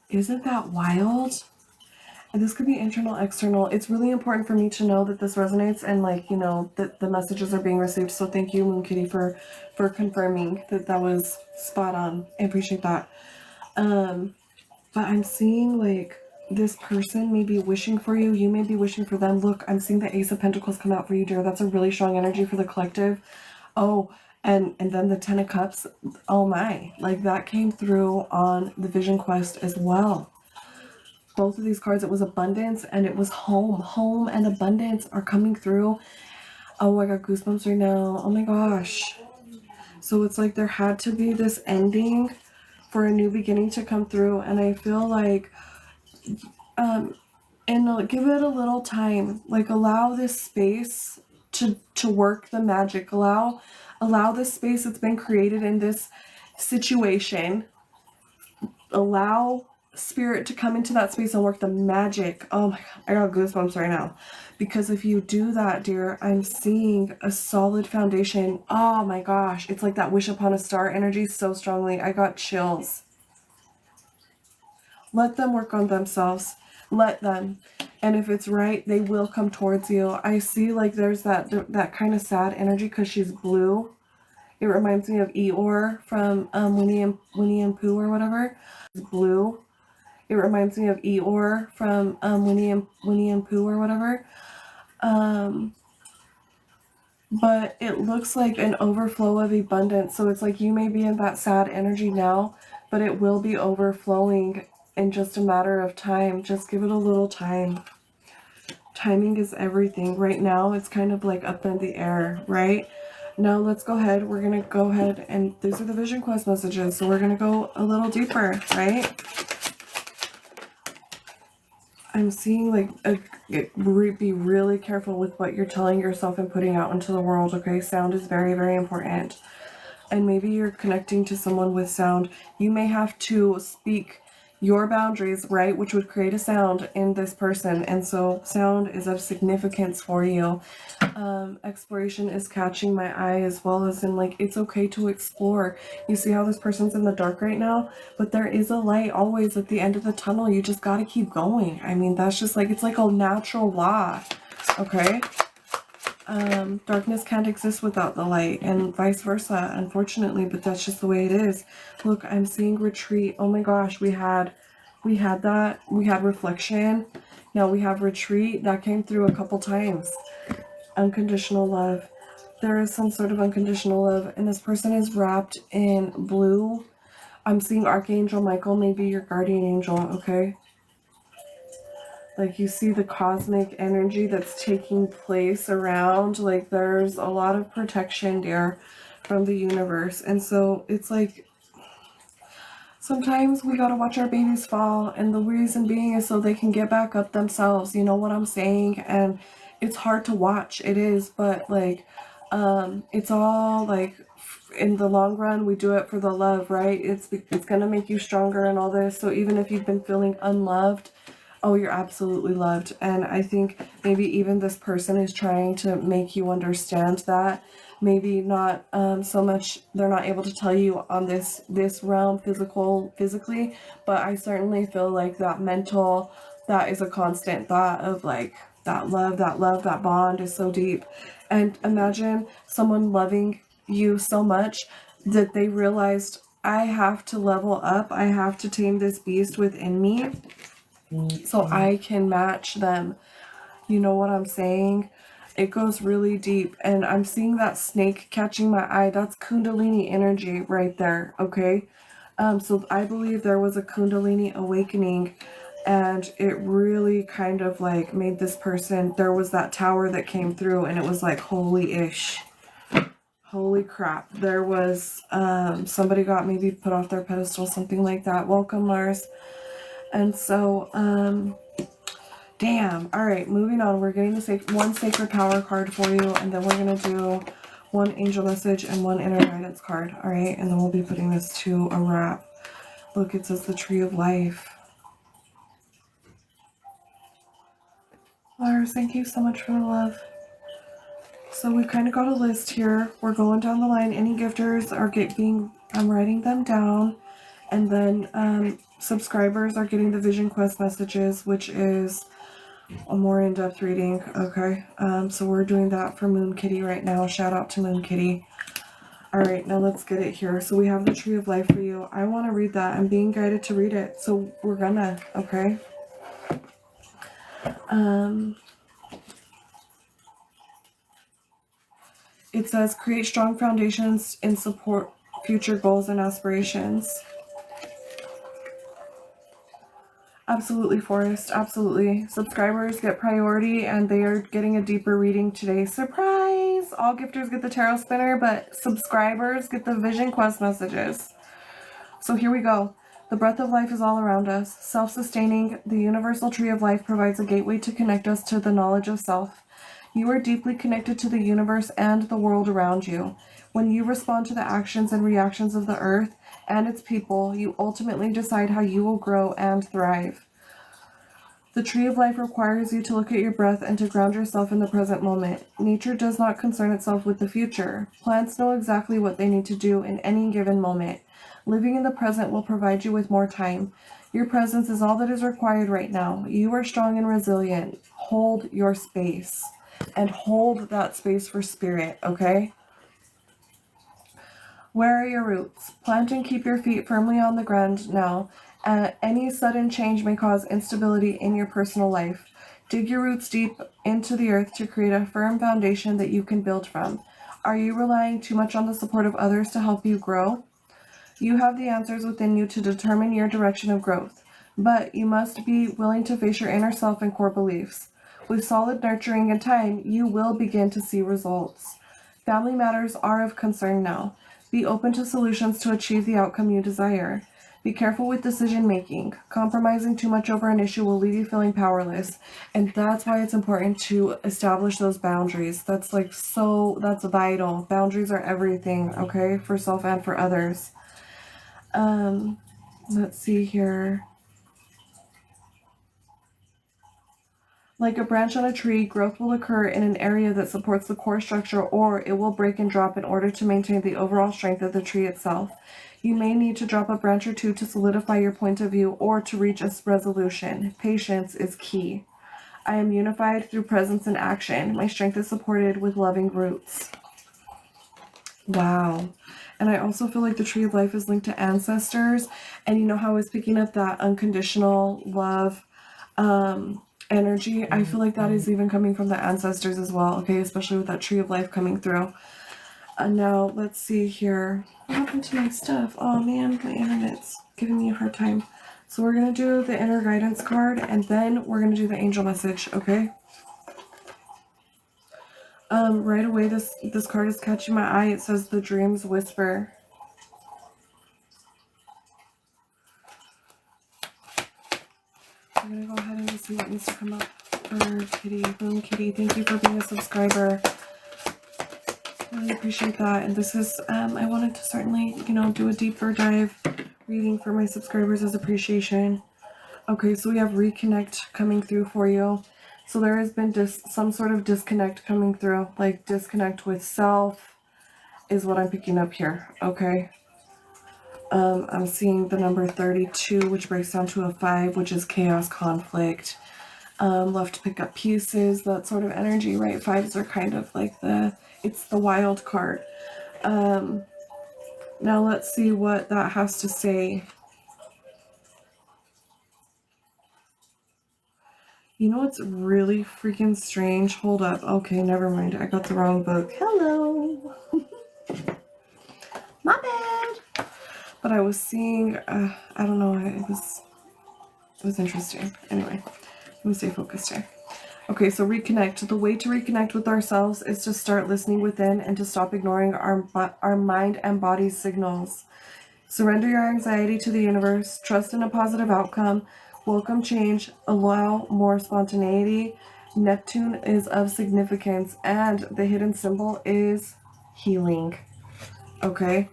Isn't that wild? And this could be internal, external. It's really important for me to know that this resonates and like, you know, that the messages are being received. So thank you, Moon Kitty, for confirming that that was spot on. I appreciate that. But I'm seeing like this person may be wishing for you. You may be wishing for them. Look, I'm seeing the Ace of Pentacles come out for you, dear. That's a really strong energy for the collective. Oh, and then the Ten of Cups. Oh my, like that came through on the Vision Quest as well. Both of these cards, it was abundance and it was home. Home and abundance are coming through. Oh, I got goosebumps right now. Oh my gosh. So it's like there had to be this ending for a new beginning to come through. And I feel like, and give it a little time. Like allow this space to work the magic. Allow this space that's been created in this situation. Allow Spirit to come into that space and work the magic. Oh my god, I got goosebumps right now. Because if you do that, dear, I'm seeing a solid foundation. Oh my gosh, it's like that wish upon a star energy so strongly. I got chills. Let them work on themselves. Let them. And if it's right, they will come towards you. I see like there's that kind of sad energy because she's blue. It reminds me of Eeyore from Winnie and Pooh or whatever. Blue. It reminds me of Eeyore from Winnie and Pooh or whatever. But it looks like an overflow of abundance. So it's like you may be in that sad energy now, but it will be overflowing in just a matter of time. Just give it a little time. Timing is everything. Right now, it's kind of like up in the air, right? Now let's go ahead. We're going to go ahead and these are the vision quest messages. So we're going to go a little deeper, right? I'm seeing like be really careful with what you're telling yourself and putting out into the world, okay? Sound is very, very important. And maybe you're connecting to someone with sound. You may have to speak your boundaries, right? Which would create a sound in this person. And so sound is of significance for you. Exploration is catching my eye, as well as in like, it's okay to explore. You see how this person's in the dark right now, but there is a light always at the end of the tunnel. You just got to keep going. I mean, that's just like, it's like a natural law. Okay. Darkness can't exist without the light, and vice versa, unfortunately, but that's just the way it is. Look, I'm seeing retreat. Oh my gosh, we had that. We had reflection. Now we have retreat. That came through a couple times. Unconditional love. There is some sort of unconditional love, and this person is wrapped in blue. I'm seeing Archangel Michael, maybe your guardian angel, okay? Like, you see the cosmic energy that's taking place around. Like, there's a lot of protection there from the universe. And so it's like, sometimes we gotta watch our babies fall, and the reason being is so they can get back up themselves. You know what I'm saying? And it's hard to watch. It is, but like, it's all like, in the long run, we do it for the love, right? It's gonna make you stronger and all this. So even if you've been feeling unloved, oh, you're absolutely loved. And I think maybe even this person is trying to make you understand that. Maybe not so much, they're not able to tell you on this realm physically, but I certainly feel like that mental, that is a constant thought of like, that love, that bond is so deep. And imagine someone loving you so much that they realized, I have to level up, I have to tame this beast within me so I can match them. You know what I'm saying? It goes really deep, and I'm seeing that snake catching my eye. That's Kundalini energy right there, okay? So I believe there was a Kundalini awakening, and it really kind of like made this person, there was that tower that came through, and it was like, holy-ish. Holy crap. There was, somebody got maybe put off their pedestal, something like that. Welcome, Mars. And so, damn. All right, moving on. We're getting one sacred power card for you, and then we're going to do one angel message and one inner guidance card. All right, and then we'll be putting this to a wrap. Look, it says the tree of life. Lars, thank you so much for the love. So we've kind of got a list here. We're going down the line. Any gifters are I'm writing them down. And then subscribers are getting the Vision Quest messages, which is a more in-depth reading. Okay, so we're doing that for Moon Kitty right now. Shout out to Moon Kitty. All right, now let's get it here. So we have the Tree of Life for you. I want to read that. I'm being guided to read it, so we're gonna. Okay. It says create strong foundations and support future goals and aspirations. Absolutely, Forrest. Absolutely. Subscribers get priority, and they are getting a deeper reading today. Surprise! All gifters get the tarot spinner, but subscribers get the Vision Quest messages. So here we go. The breath of life is all around us. Self-sustaining, the universal tree of life provides a gateway to connect us to the knowledge of self. You are deeply connected to the universe and the world around you. When you respond to the actions and reactions of the earth and its people, you ultimately decide how you will grow and thrive. The tree of life requires you to look at your breath and to ground yourself in the present moment. Nature does not concern itself with the future. Plants know exactly what they need to do in any given moment. Living in the present will provide you with more time. Your presence is all that is required right now. You are strong and resilient. Hold your space. And hold that space for spirit, okay? Where are your roots? Plant and keep your feet firmly on the ground now. Any sudden change may cause instability in your personal life. Dig your roots deep into the earth to create a firm foundation that you can build from. Are you relying too much on the support of others to help you grow? You have the answers within you to determine your direction of growth, but you must be willing to face your inner self and core beliefs. With solid nurturing and time, you will begin to see results. Family matters are of concern now. Be open to solutions to achieve the outcome you desire. Be careful with decision making. Compromising too much over an issue will leave you feeling powerless. And that's why it's important to establish those boundaries. That's that's vital. Boundaries are everything, okay, for self and for others. Let's see here. Like a branch on a tree, growth will occur in an area that supports the core structure, or it will break and drop in order to maintain the overall strength of the tree itself. You may need to drop a branch or two to solidify your point of view or to reach a resolution. Patience is key. I am unified through presence and action. My strength is supported with loving roots. Wow. And I also feel like the tree of life is linked to ancestors. And you know how I was picking up that unconditional love energy? I feel like that is even coming from the ancestors as well, okay? Especially with that tree of life coming through. Now, let's see here. What happened to my stuff? Oh man, my internet's giving me a hard time. So we're going to do the inner guidance card, and then we're going to do the angel message, okay? Right away, this card is catching my eye. It says the dreams whisper. I'm going to go ahead and just see what needs to come up for Kitty. Boom, Kitty. Thank you for being a subscriber. Really appreciate that. And this is, I wanted to certainly, do a deeper dive reading for my subscribers as appreciation. Okay, so we have reconnect coming through for you. So there has been some sort of disconnect coming through, like disconnect with self is what I'm picking up here, okay? I'm seeing the number 32, which breaks down to a 5, which is chaos, conflict. Left to pick up pieces, that sort of energy, right? 5s are kind of like it's the wild card. Now let's see what that has to say. You know what's really freaking strange? Hold up. Okay, never mind. I got the wrong book. Hello. My bad. But I was seeing, I don't know, it was interesting. Anyway, let me stay focused here. Okay, so reconnect. The way to reconnect with ourselves is to start listening within and to stop ignoring our mind and body's signals. Surrender your anxiety to the universe. Trust in a positive outcome. Welcome change. Allow more spontaneity. Neptune is of significance, and the hidden symbol is healing. Okay,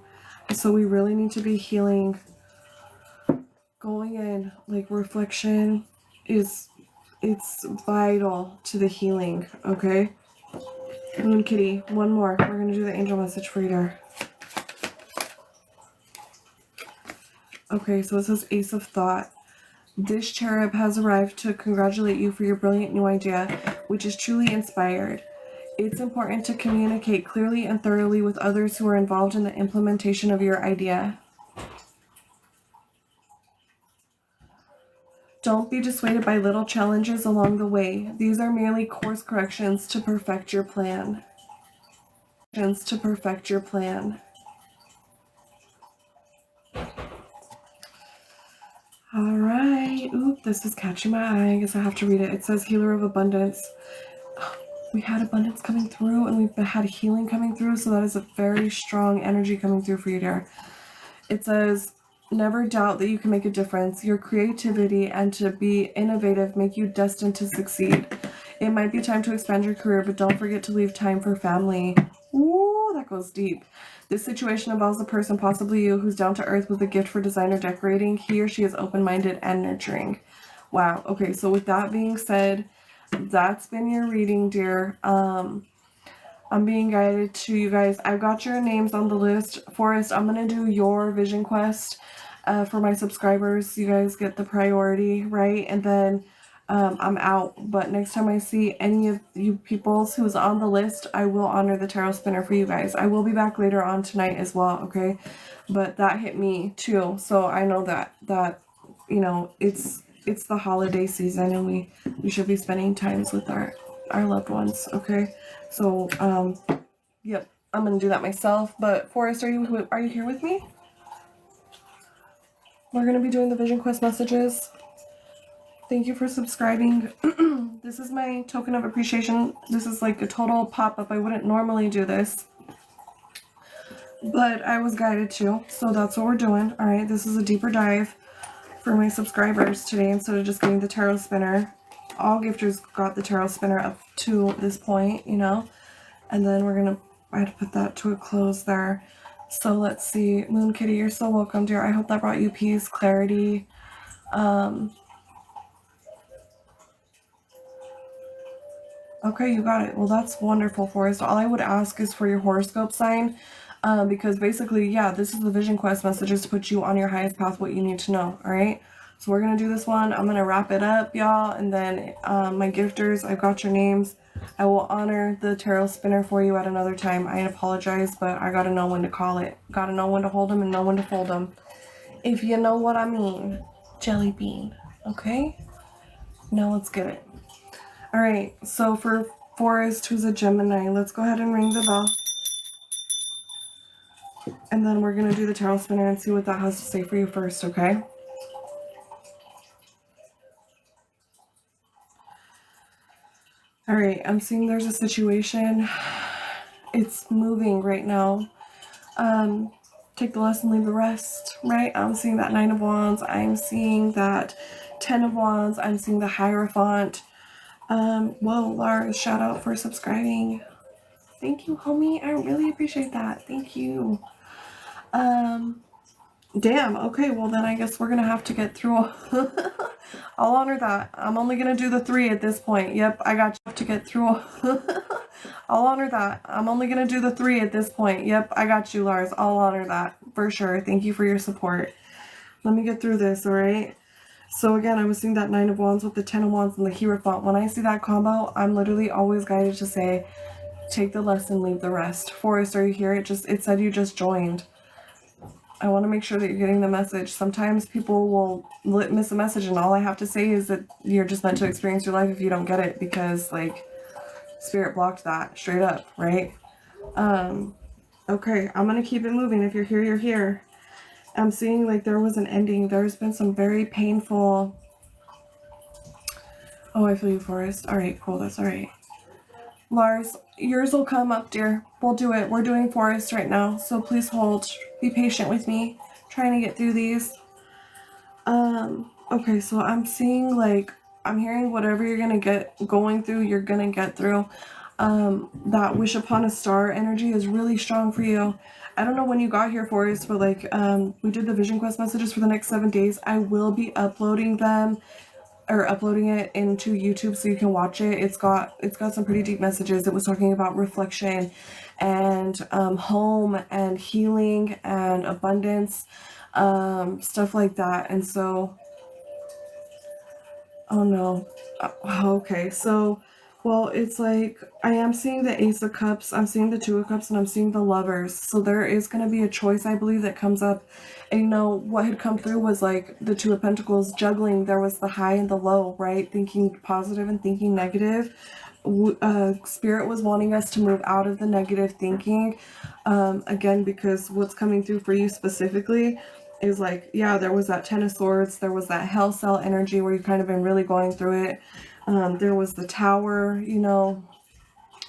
so we really need to be healing. Going in, like reflection it's vital to the healing, okay? And Kitty, one more. We're going to do the angel message for you there. Okay, so it says Ace of Thought. This cherub has arrived to congratulate you for your brilliant new idea, which is truly inspired. It's important to communicate clearly and thoroughly with others who are involved in the implementation of your idea. Don't be dissuaded by little challenges along the way. These are merely course corrections to perfect your plan. All right. Oop, this is catching my eye. I guess I have to read it. It says Healer of Abundance. We had abundance coming through, and we've had healing coming through, so that is a very strong energy coming through for you there. It says, never doubt that you can make a difference. Your creativity and to be innovative make you destined to succeed. It might be time to expand your career, but don't forget to leave time for family. Ooh, that goes deep. This situation involves a person, possibly you, who's down to earth with a gift for design or decorating. He or she is open-minded and nurturing. Wow. Okay, so with that being said, that's been your reading, dear. I'm being guided to you guys. I've got your names on the list. Forrest, I'm going to do your vision quest for my subscribers. You guys get the priority, right? And then I'm out. But next time I see any of you peoples who's on the list, I will honor the tarot spinner for you guys. I will be back later on tonight as well, okay? But that hit me too. So I know that it's the holiday season, and we should be spending times with our loved ones, okay? So yep, I'm gonna do that myself. But Forrest, are you here with me? We're gonna be doing the vision quest messages. Thank you for subscribing. This is my token of appreciation. This is like a total pop-up. I wouldn't normally do this, but I was guided to, so that's what we're doing. All right, this is a deeper dive for my subscribers today instead of just getting the tarot spinner. All gifters got the tarot spinner up to this point, you know, and then I had to put that to a close there. So let's see. Moon Kitty, you're so welcome, dear. I hope that brought you peace, clarity. Okay, you got it. Well, that's wonderful, Forrest. All I would ask is for your horoscope sign, because basically, yeah, this is the vision quest messages to put you on your highest path, what you need to know, all right? So we're going to do this one. I'm going to wrap it up, y'all, and then my gifters, I've got your names. I will honor the tarot spinner for you at another time. I apologize, but I got to know when to call it. Got to know when to hold them and know when to fold them. If you know what I mean, jelly bean, okay? Now let's get it. All right, so for Forrest, who's a Gemini, let's go ahead and ring the bell. And then we're going to do the tarot spinner and see what that has to say for you first, okay? All right, I'm seeing there's a situation. It's moving right now. Take the lesson, leave the rest, right? I'm seeing that 9 of Wands. I'm seeing that 10 of Wands. I'm seeing the Hierophant. Whoa, Lars, shout out for subscribing. Thank you, homie. I really appreciate that. Thank you. Damn. Okay, well then I guess we're gonna have to get through. I'll honor that. I'm only gonna do the 3 at this point. Yep, I got you to get through. I'll honor that. I'm only gonna do the 3 at this point. Yep, I got you, Lars. I'll honor that for sure. Thank you for your support. Let me get through this, all right? So again, I was seeing that 9 of Wands with the 10 of Wands and the Hierophant. When I see that combo, I'm literally always guided to say, take the lesson, leave the rest. Forrest, are you here? It said you just joined. I want to make sure that you're getting the message. Sometimes people will miss a message, and all I have to say is that you're just meant to experience your life if you don't get it, because like Spirit blocked that straight up, right? Okay, I'm gonna keep it moving. If you're here, you're here. I'm seeing like there was an ending. There's been some very painful. Oh, I feel you, Forrest. All right, cool. That's all right. Lars, yours will come up, dear. We'll do it. We're doing Forest right now, so please hold. Be patient with me. Trying to get through these. Okay, so I'm seeing like, I'm hearing whatever you're gonna get going through, you're gonna get through. That wish upon a star energy is really strong for you. I don't know when you got here, Forest, but like, we did the vision quest messages for the next 7 days. I will be uploading them, or uploading it into YouTube so you can watch it. It's got some pretty deep messages. It was talking about reflection and home and healing and abundance, stuff like that. And so, oh no, okay, so, well, it's like, I am seeing the Ace of Cups, I'm seeing the Two of Cups, and I'm seeing the Lovers. So there is going to be a choice, I believe, that comes up. And you know, what had come through was like the Two of Pentacles juggling. There was the high and the low, right? Thinking positive and thinking negative. Spirit was wanting us to move out of the negative thinking. Again, because what's coming through for you specifically is like, yeah, there was that 10 of Swords. There was that Hell Cell energy where you've kind of been really going through it. There was the Tower, you know,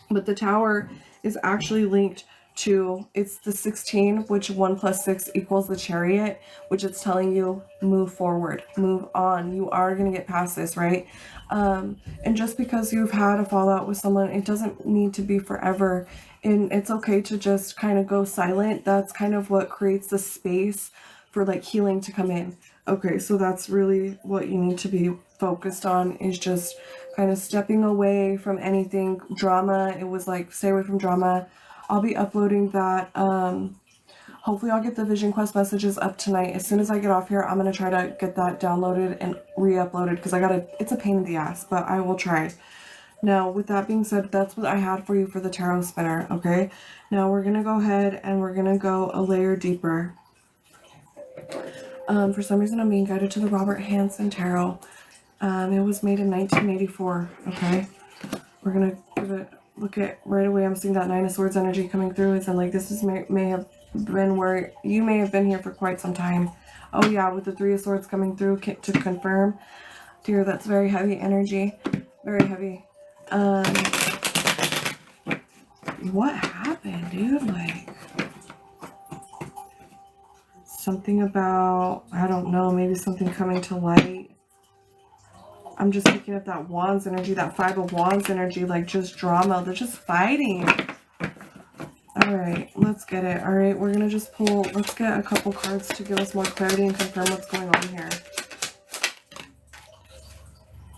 but the Tower is actually linked to, it's the 16, which 1 plus 6 equals the Chariot, which it's telling you, move forward, move on. You are going to get past this, right? And just because you've had a fallout with someone, it doesn't need to be forever. And it's okay to just kind of go silent. That's kind of what creates the space for like healing to come in. Okay, so that's really what you need to be focused on, is just kind of stepping away from anything drama. It was like, stay away from drama. I'll be uploading that. Hopefully I'll get the vision quest messages up tonight. As soon as I get off here, I'm going to try to get that downloaded and re-uploaded, because it's a pain in the ass, but I will try. Now, with that being said, that's what I had for you for the tarot spinner, okay? Now we're going to go ahead and we're going to go a layer deeper. For some reason, I'm being guided to the Robert Hansen Tarot. It was made in 1984, okay? We're going to give it, look at, right away, I'm seeing that 9 of Swords energy coming through. And like, this is may have been where you may have been here for quite some time. Oh yeah, with the 3 of Swords coming through to confirm. Dear, that's very heavy energy. Very heavy. What happened, dude? Like, something about, I don't know, maybe something coming to light. I'm just picking up that Wands energy, that Five of Wands energy, like just drama. They're just fighting. All right, let's get it. All right, we're going to just pull, let's get a couple cards to give us more clarity and confirm what's going on here.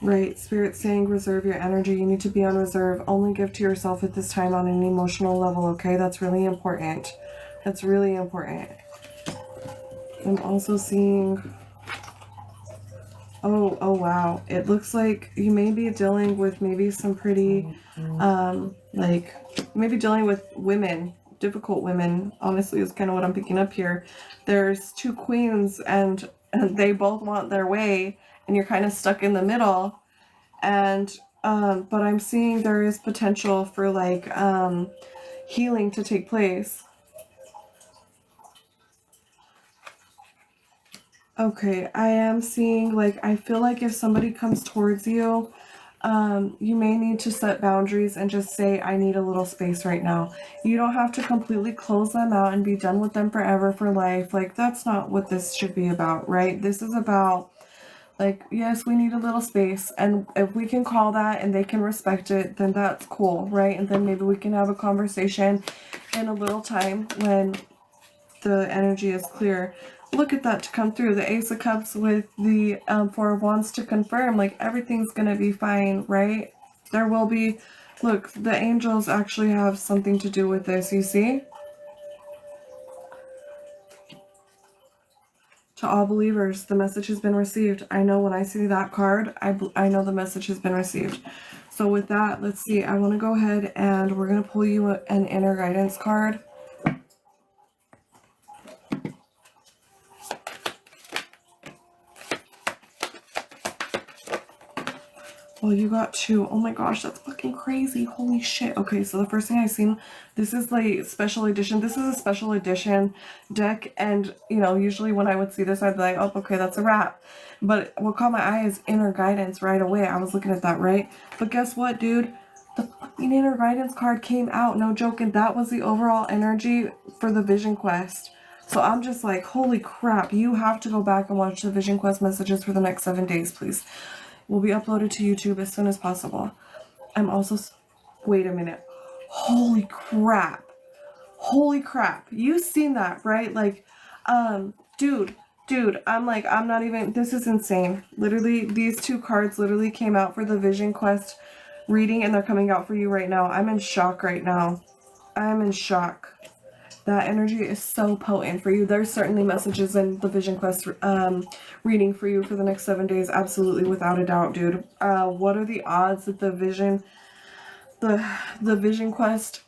Right, Spirit saying reserve your energy. You need to be on reserve. Only give to yourself at this time on an emotional level, okay? That's really important. That's really important. I'm also seeing... Oh, wow. It looks like you may be dealing with maybe some pretty, like, maybe dealing with women, difficult women, honestly, is kind of what I'm picking up here. There's two queens, and they both want their way, and you're kind of stuck in the middle. And, but I'm seeing there is potential for, like, healing to take place. Okay, I am seeing, like, I feel like if somebody comes towards you, you may need to set boundaries and just say, I need a little space right now. You don't have to completely close them out and be done with them forever for life. Like, that's not what this should be about, right? This is about, like, yes, we need a little space. And if we can call that and they can respect it, then that's cool, right? And then maybe we can have a conversation in a little time when the energy is clear. Look at that to come through. The Ace of Cups with the Four of Wands to confirm, like, everything's going to be fine, right? There will be, look, the angels actually have something to do with this, you see? To all believers, the message has been received. I know when I see that card, I know the message has been received. So with that, let's see. I want to go ahead and we're going to pull you an inner guidance card. Well, you got two. Oh my gosh, that's fucking crazy. Holy shit. Okay, so the first thing I seen, this is like special edition. This is a special edition deck, and you know, usually when I would see this, I'd be like, oh, okay, that's a wrap. But what caught my eye is inner guidance right away. I was looking at that, right? But guess what, dude? The fucking inner guidance card came out. No joking. That was the overall energy for the Vision Quest. So I'm just like, holy crap. You have to go back and watch the Vision Quest messages for the next 7 days, please. Will be uploaded to YouTube as soon as possible. I'm also... Wait a minute. Holy crap. Holy crap. You've seen that, right? Like, dude, I'm like, I'm not even... This is insane. Literally, these two cards literally came out for the Vision Quest reading, and they're coming out for you right now. I'm in shock right now. I'm in shock. That energy is so potent for you. There's certainly messages in the Vision Quest reading for you for the next 7 days. Absolutely, without a doubt, dude. What are the odds that the Vision Quest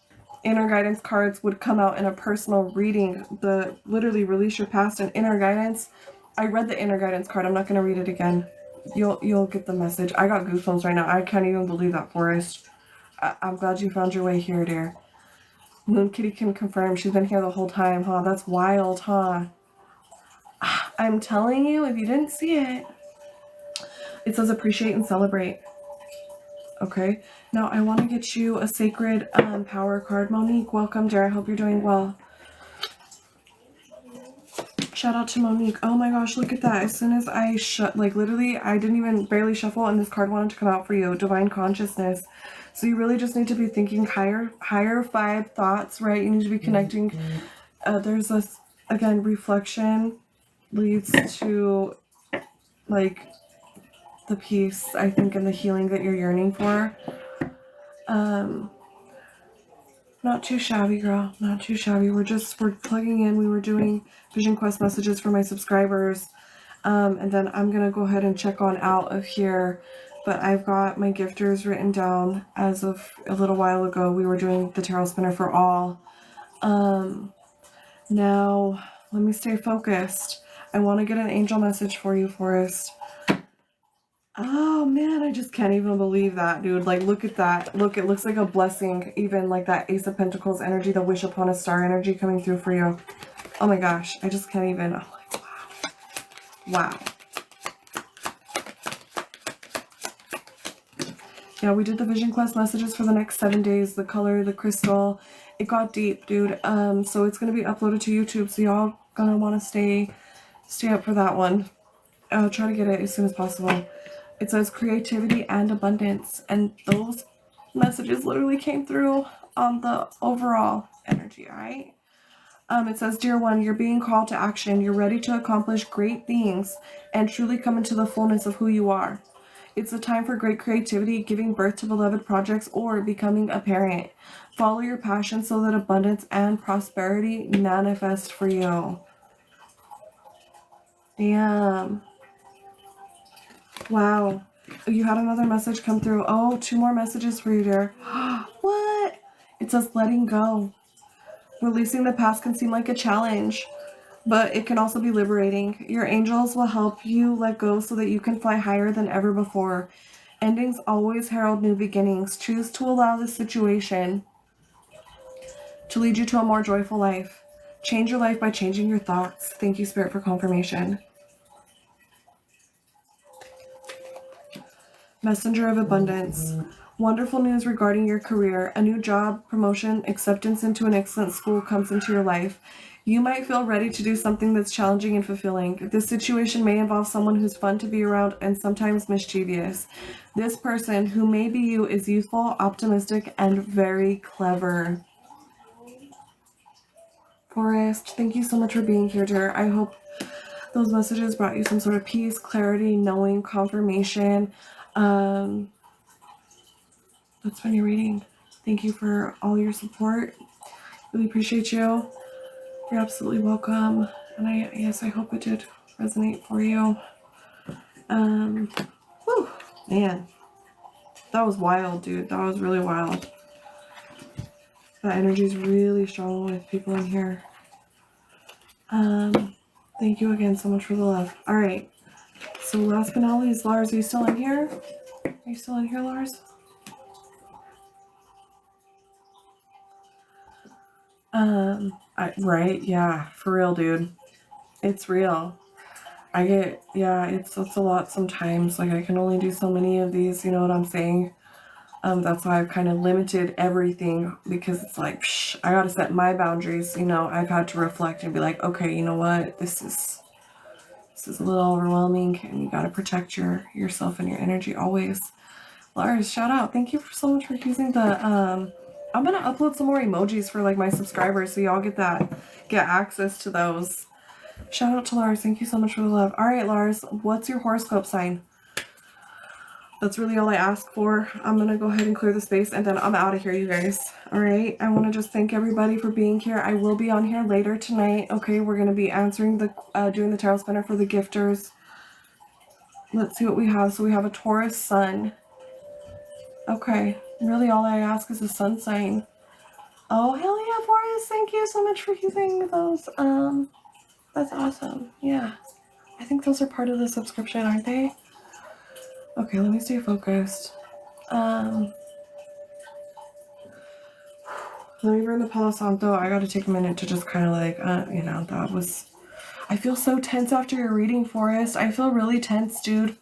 inner guidance cards would come out in a personal reading? The literally release your past and inner guidance. I read the inner guidance card. I'm not going to read it again. You'll get the message. I got goosebumps right now. I can't even believe that, Forrest. I'm glad you found your way here, dear. Moon Kitty can confirm she's been here the whole time, huh? That's wild, huh? I'm telling you, if you didn't see it, it says appreciate and celebrate. Okay, now I want to get you a sacred power card. Monique, welcome, dear. I hope you're doing well. Shout out to Monique. Oh my gosh, look at that. As soon as I like literally, I didn't even barely shuffle and this card wanted to come out for you. Divine consciousness. So you really just need to be thinking higher vibe thoughts, right? You need to be connecting. There's this, again, reflection leads to, like, the peace, I think, and the healing that you're yearning for. Not too shabby, girl. Not too shabby. We're plugging in. We were doing Vision Quest messages for my subscribers. And then I'm going to go ahead and check on out of here. But I've got my gifters written down as of a little while ago. We were doing the Tarot Spinner for all. Now, let me stay focused. I want to get an angel message for you, Forrest. Oh, man, I just can't even believe that, dude. Like, look at that. Look, it looks like a blessing. Even like that Ace of Pentacles energy, the Wish Upon a Star energy coming through for you. Oh, my gosh. I just can't even. Oh, like, wow. Wow. Yeah, we did the Vision Quest messages for the next 7 days. The color, the crystal. It got deep, dude. So it's going to be uploaded to YouTube. So y'all gonna want to stay up for that one. I'll try to get it as soon as possible. It says creativity and abundance, and those messages literally came through on the overall energy. All right. It says, dear one, you're being called to action. You're ready to accomplish great things and truly come into the fullness of who you are. It's a time for great creativity, giving birth to beloved projects, or becoming a parent. Follow your passion so that abundance and prosperity manifest for you. Damn. Wow. You had another message come through. Oh, 2 more messages for you, dear. What? It says letting go. Releasing the past can seem like a challenge, but it can also be liberating. Your angels will help you let go so that you can fly higher than ever before. Endings always herald new beginnings. Choose to allow this situation to lead you to a more joyful life. Change your life by changing your thoughts. Thank you, Spirit, for confirmation. Messenger of abundance. Wonderful news regarding your career. A new job, promotion, acceptance into an excellent school comes into your life. You might feel ready to do something that's challenging and fulfilling. This situation may involve someone who's fun to be around and sometimes mischievous. This person, who may be you, is youthful, optimistic, and very clever. Forest, thank you so much for being here, dear. I hope those messages brought you some sort of peace, clarity, knowing, confirmation. That's been your reading. Thank you for all your support. Really appreciate you. You're absolutely welcome. And I hope it did resonate for you. Whew, man. That was wild, dude. That was really wild. That energy is really strong with people in here. Thank you again so much for the love. All right. So last but not least, Lars, are you still in here? Are you still in here, Lars? Right? Yeah, for real, dude. It's real. It's a lot sometimes. Like, I can only do so many of these, you know what I'm saying? That's why I've kind of limited everything, because it's like, I gotta set my boundaries, you know. I've had to reflect and be like, okay, you know what? This is a little overwhelming, and you gotta protect yourself and your energy always. Lars, shout out. Thank you so much for using the, I'm gonna upload some more emojis for like my subscribers, so y'all get access to those. Shout out to Lars. Thank you so much for the love. All right, Lars, what's your horoscope sign? That's really all I ask for. I'm gonna go ahead and clear the space, and then I'm out of here, you guys. All right, I want to just thank everybody for being here. I will be on here later tonight. Okay, we're gonna be answering doing the tarot spinner for the gifters. Let's see what we have. So we have a Taurus sun. Okay, really all I ask is a sun sign. Oh, hell yeah, Forrest, thank you so much for using those. That's awesome. Yeah, I think those are part of the subscription, aren't they? Okay, let me stay focused. Let me bring the Palo Santo. I gotta take a minute to just kind of like, you know, that was... I feel so tense after your reading, Forrest. I feel really tense, dude.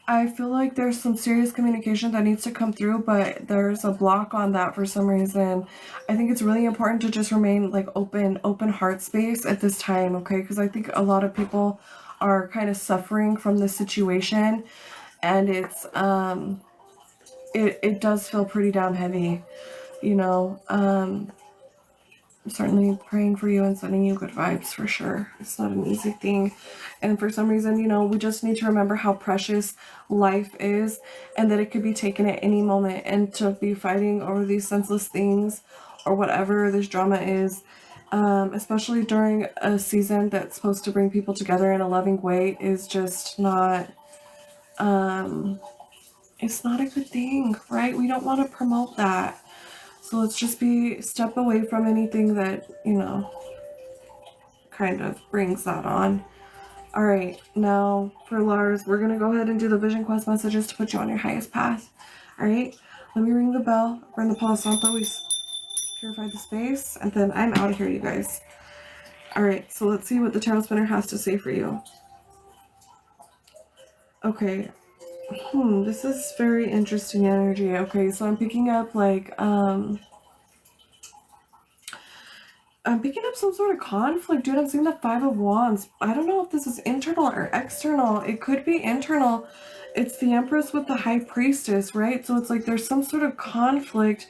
I feel like there's some serious communication that needs to come through, but there's a block on that for some reason. I think it's really important to just remain like open heart space at this time, okay? Because I think a lot of people are kind of suffering from this situation, and it's it does feel pretty damn heavy, you know. I'm certainly praying for you and sending you good vibes for sure. It's not an easy thing. And for some reason, you know, we just need to remember how precious life is, and that it could be taken at any moment. And to be fighting over these senseless things or whatever this drama is, especially during a season that's supposed to bring people together in a loving way, is just not, it's not a good thing, right? We don't want to promote that. So let's just step away from anything that, you know, kind of brings that on. All right, now for Lars, we're going to go ahead and do the Vision Quest messages to put you on your highest path. All right, let me ring the bell, bring the Palo Santo, we purify the space, and then I'm out of here, you guys. All right, so let's see what the tarot spinner has to say for you. Okay, this is very interesting energy. Okay, so I'm picking up like, I'm picking up some sort of conflict, dude. I'm seeing the Five of Wands. I don't know if this is internal or external. It could be internal. It's the Empress with the High Priestess, right? So it's like there's some sort of conflict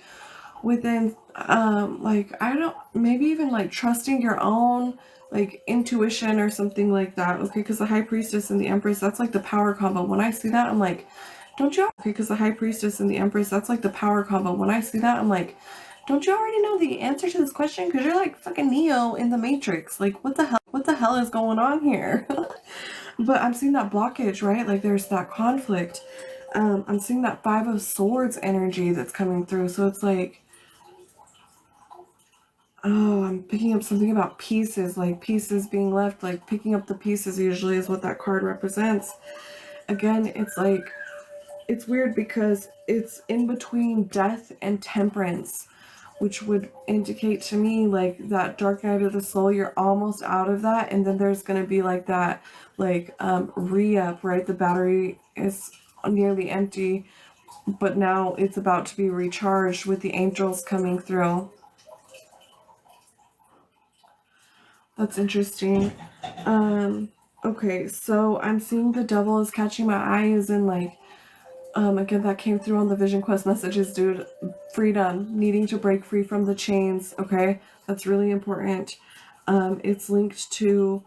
within, like, I don't, maybe even like trusting your own, like, intuition or something like that, okay? Because the High Priestess and the Empress, that's like the power combo. When I see that, I'm like, don't you? Okay, because the High Priestess and the Empress, that's like the power combo. When I see that, I'm like, don't you already know the answer to this question? Because you're like fucking Neo in the Matrix. Like, what the hell? What the hell is going on here? But I'm seeing that blockage, right? Like, there's that conflict. I'm seeing that Five of Swords energy that's coming through. So it's like, oh, I'm picking up something about pieces, like pieces being left, like picking up the pieces usually is what that card represents. Again, it's like, it's weird because it's in between Death and Temperance, which would indicate to me like that dark night of the soul, you're almost out of that, and then there's going to be like that, like, re-up, right? The battery is nearly empty, but now it's about to be recharged with the angels coming through. That's interesting. Okay, so I'm seeing the devil is catching my eyes, and like, again, that came through on the Vision Quest messages, dude. Freedom, needing to break free from the chains, okay? That's really important. It's linked to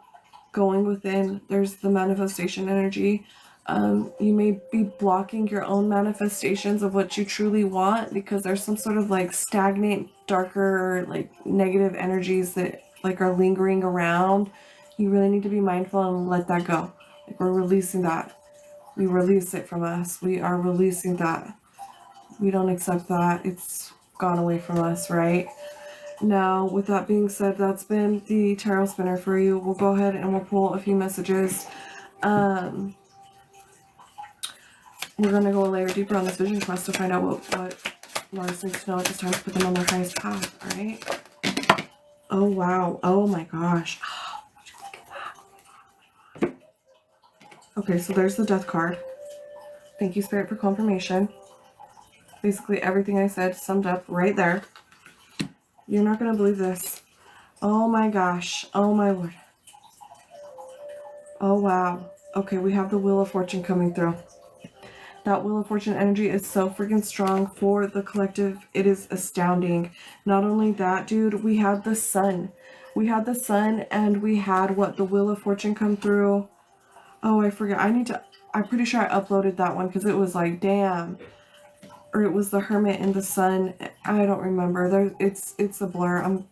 going within. There's the manifestation energy. You may be blocking your own manifestations of what you truly want because there's some sort of like stagnant, darker, like negative energies that like are lingering around. You really need to be mindful and let that go. Like, we're releasing that. We release it from us. We are releasing that. We don't accept that. It's gone away from us, right? Now, with that being said, that's been the tarot spinner for you. We'll go ahead and we'll pull a few messages. We're going to go a layer deeper on this vision quest to find out what Mars needs to know at this time to put them on their highest path, alright? Oh, wow. Oh, my gosh. Oh, look at that. Okay, so there's the Death card. Thank you, Spirit, for confirmation. Basically, everything I said summed up right there. You're not going to believe this. Oh my gosh. Oh my Lord. Oh wow. Okay, we have the Wheel of Fortune coming through. That Wheel of Fortune energy is so freaking strong for the collective. It is astounding. Not only that, dude, we had the Sun. We had the Sun, and we had what? The Wheel of Fortune come through. Oh, I forget. I'm pretty sure I uploaded that one because it was like, damn. Or it was the Hermit and the Sun. I don't remember. It's a blur. I'm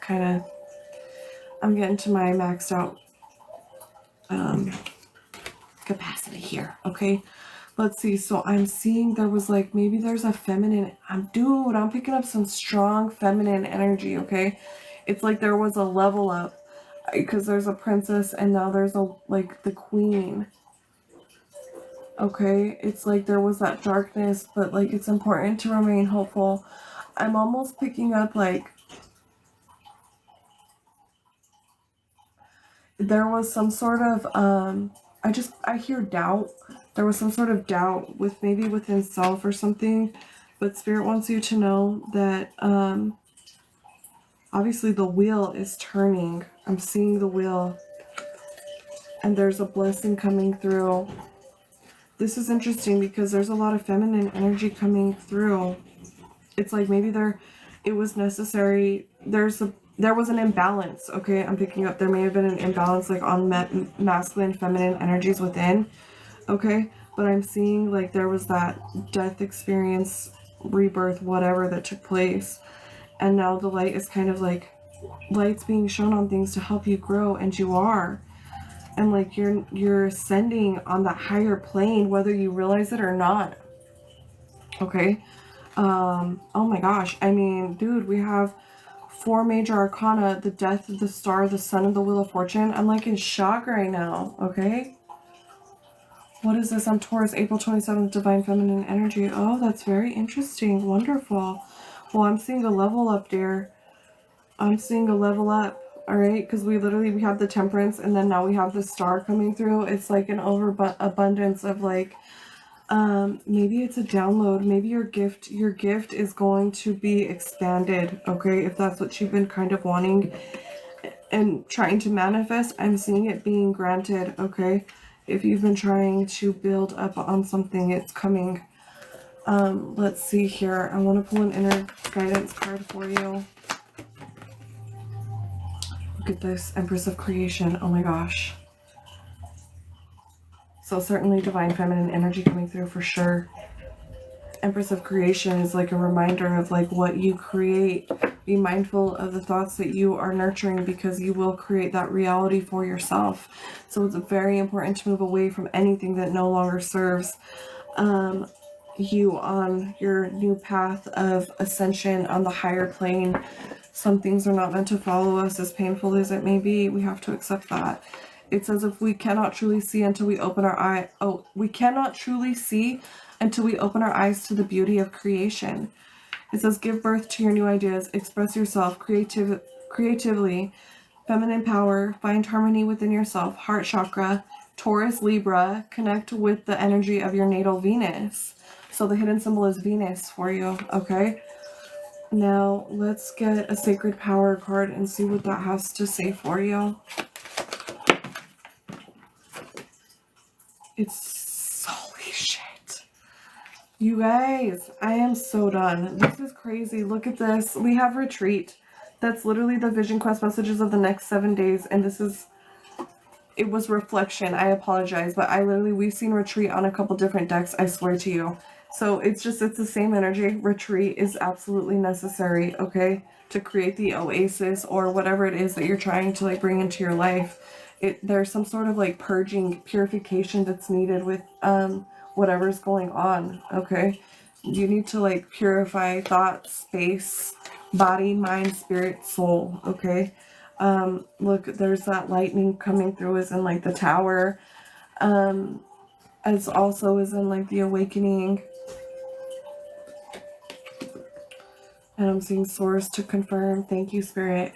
getting to my maxed out capacity here. Okay, let's see. So I'm seeing there was like, maybe there's a feminine. I'm picking up some strong feminine energy. Okay, it's like there was a level up because there's a princess and now there's a like the queen. Okay, it's like there was that darkness, but like it's important to remain hopeful. I'm almost picking up like there was some sort of I hear doubt. There was some sort of doubt with maybe within self or something, but Spirit wants you to know that obviously the wheel is turning. I'm seeing the wheel, and there's a blessing coming through. This is interesting because there's a lot of feminine energy coming through. It's like maybe it was necessary. There was an imbalance. Okay, I'm picking up there may have been an imbalance like on masculine, feminine energies within. Okay, but I'm seeing like there was that death experience, rebirth, whatever that took place, and now the light is kind of like light's being shown on things to help you grow, and you are. And like you're ascending on that higher plane, whether you realize it or not. Okay. Oh my gosh. I mean, dude, we have 4 major arcana: the Death, the Star, the Sun, and the Wheel of Fortune. I'm like in shock right now. Okay. What is this? I'm Taurus, April 27th, Divine Feminine Energy. Oh, that's very interesting. Wonderful. Well, I'm seeing a level up, dear. I'm seeing a level up. All right, because we have the Temperance, and then now we have the Star coming through. It's like an overabundance of like Maybe it's a download. Maybe your gift is going to be expanded, okay? If that's what you've been kind of wanting and trying to manifest, I'm seeing it being granted, okay? If you've been trying to build up on something, it's coming. Let's see here. I want to pull an inner guidance card for you. Look at this, Empress of Creation. Oh my gosh. So certainly divine feminine energy coming through for sure. Empress of Creation is like a reminder of like what you create. Be mindful of the thoughts that you are nurturing, because you will create that reality for yourself. So it's very important to move away from anything that no longer serves you on your new path of ascension on the higher plane. Some things are not meant to follow us, as painful as it may be. We have to accept that. It says if we cannot truly see until we open our eye. Oh, we cannot truly see until we open our eyes to the beauty of creation. It says give birth to your new ideas, express yourself creatively, feminine power, find harmony within yourself, heart chakra, Taurus, Libra, connect with the energy of your natal Venus. So the hidden symbol is Venus for you, okay? Now let's get a sacred power card and see what that has to say for you. It's holy shit. You guys, I am so done. This is crazy. Look at this. We have retreat. That's literally the Vision Quest messages of the next 7 days. And this is, it was reflection. I apologize. But we've seen retreat on a couple different decks. I swear to you. So it's the same energy. Retreat is absolutely necessary, okay? To create the oasis or whatever it is that you're trying to like bring into your life. There's some sort of like purging, purification that's needed with whatever's going on, okay? You need to like purify thought, space, body, mind, spirit, soul, okay? Look, there's that lightning coming through as in like the tower, as also as in like the awakening. And I'm seeing source to confirm. Thank you, Spirit.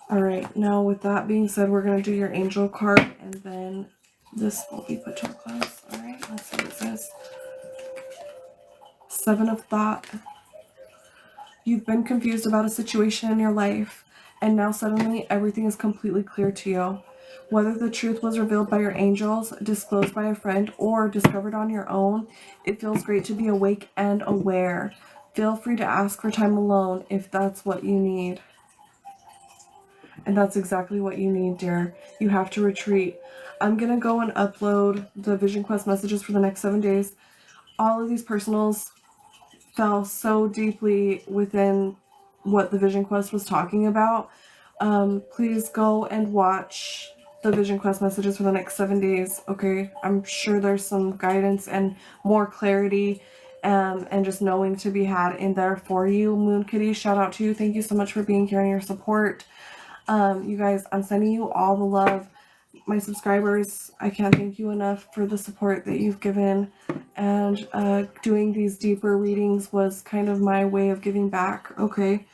All right, now with that being said, we're going to do your angel card, and then this will be put to a close. All right, let's see what it says. 7 of Thought. You've been confused about a situation in your life, and now suddenly everything is completely clear to you. Whether the truth was revealed by your angels, disclosed by a friend, or discovered on your own, it feels great to be awake and aware. Feel free to ask for time alone if that's what you need. And that's exactly what you need, dear. You have to retreat. I'm going to go and upload the Vision Quest messages for the next 7 days. All of these personals fell so deeply within what the Vision Quest was talking about. Please go and watch the Vision Quest messages for the next 7 days, okay? I'm sure there's some guidance and more clarity and just knowing to be had in there for you. Moon Kitty, shout out to you. Thank you so much for being here and your support. You guys, I'm sending you all the love. My subscribers, I can't thank you enough for the support that you've given. And doing these deeper readings was kind of my way of giving back, okay?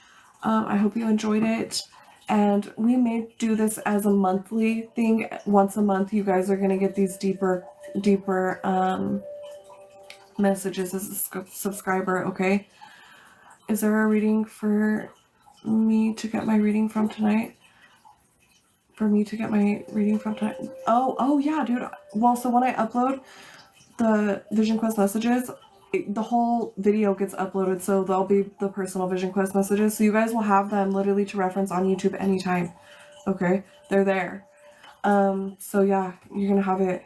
I hope you enjoyed it. And we may do this as a monthly thing. Once a month, you guys are going to get these deeper messages as a subscriber, okay? Is there a reading for me to get my reading from tonight? Oh yeah, dude. Well, so when I upload the Vision Quest messages, the whole video gets uploaded, so they'll be the personal Vision Quest messages, so you guys will have them literally to reference on YouTube anytime, okay? They're there. So yeah, you're gonna have it.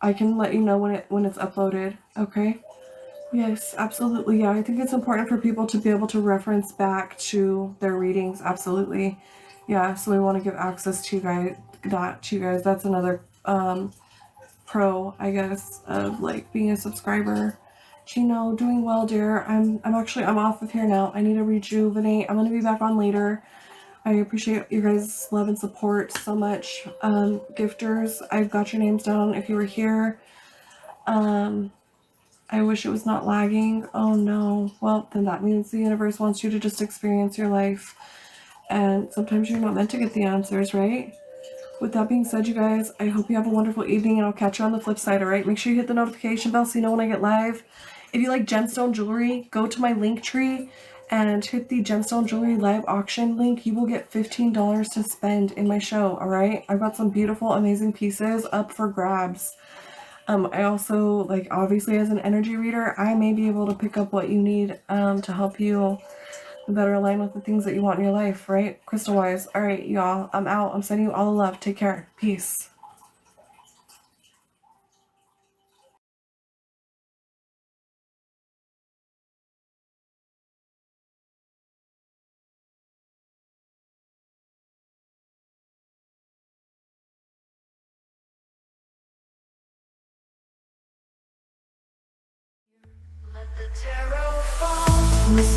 I can let you know when it's uploaded, okay? Yes, absolutely. Yeah, I think it's important for people to be able to reference back to their readings. Absolutely. Yeah, so we want to give access to you guys. That's another pro, I guess, of like being a subscriber. Gino, doing well, dear. I'm off of here now. I need to rejuvenate. I'm gonna be back on later. I appreciate you guys' love and support so much. Gifters, I've got your names down if you were here. I wish it was not lagging. Oh no. Well, then that means the universe wants you to just experience your life. And sometimes you're not meant to get the answers, right? with that being said, you guys, I hope you have a wonderful evening, and I'll catch you on the flip side, all right? Make sure you hit the notification bell so you know when I get live. If you like gemstone jewelry, go to my link tree and hit the gemstone jewelry live auction link. You will get $15 to spend in my show, all right? I've got some beautiful, amazing pieces up for grabs. I also, like, obviously as an energy reader, I may be able to pick up what you need to help you better align with the things that you want in your life, right? Crystal wise. All right, y'all, I'm out. I'm sending you all the love. Take care. Peace. Let the tarot fall.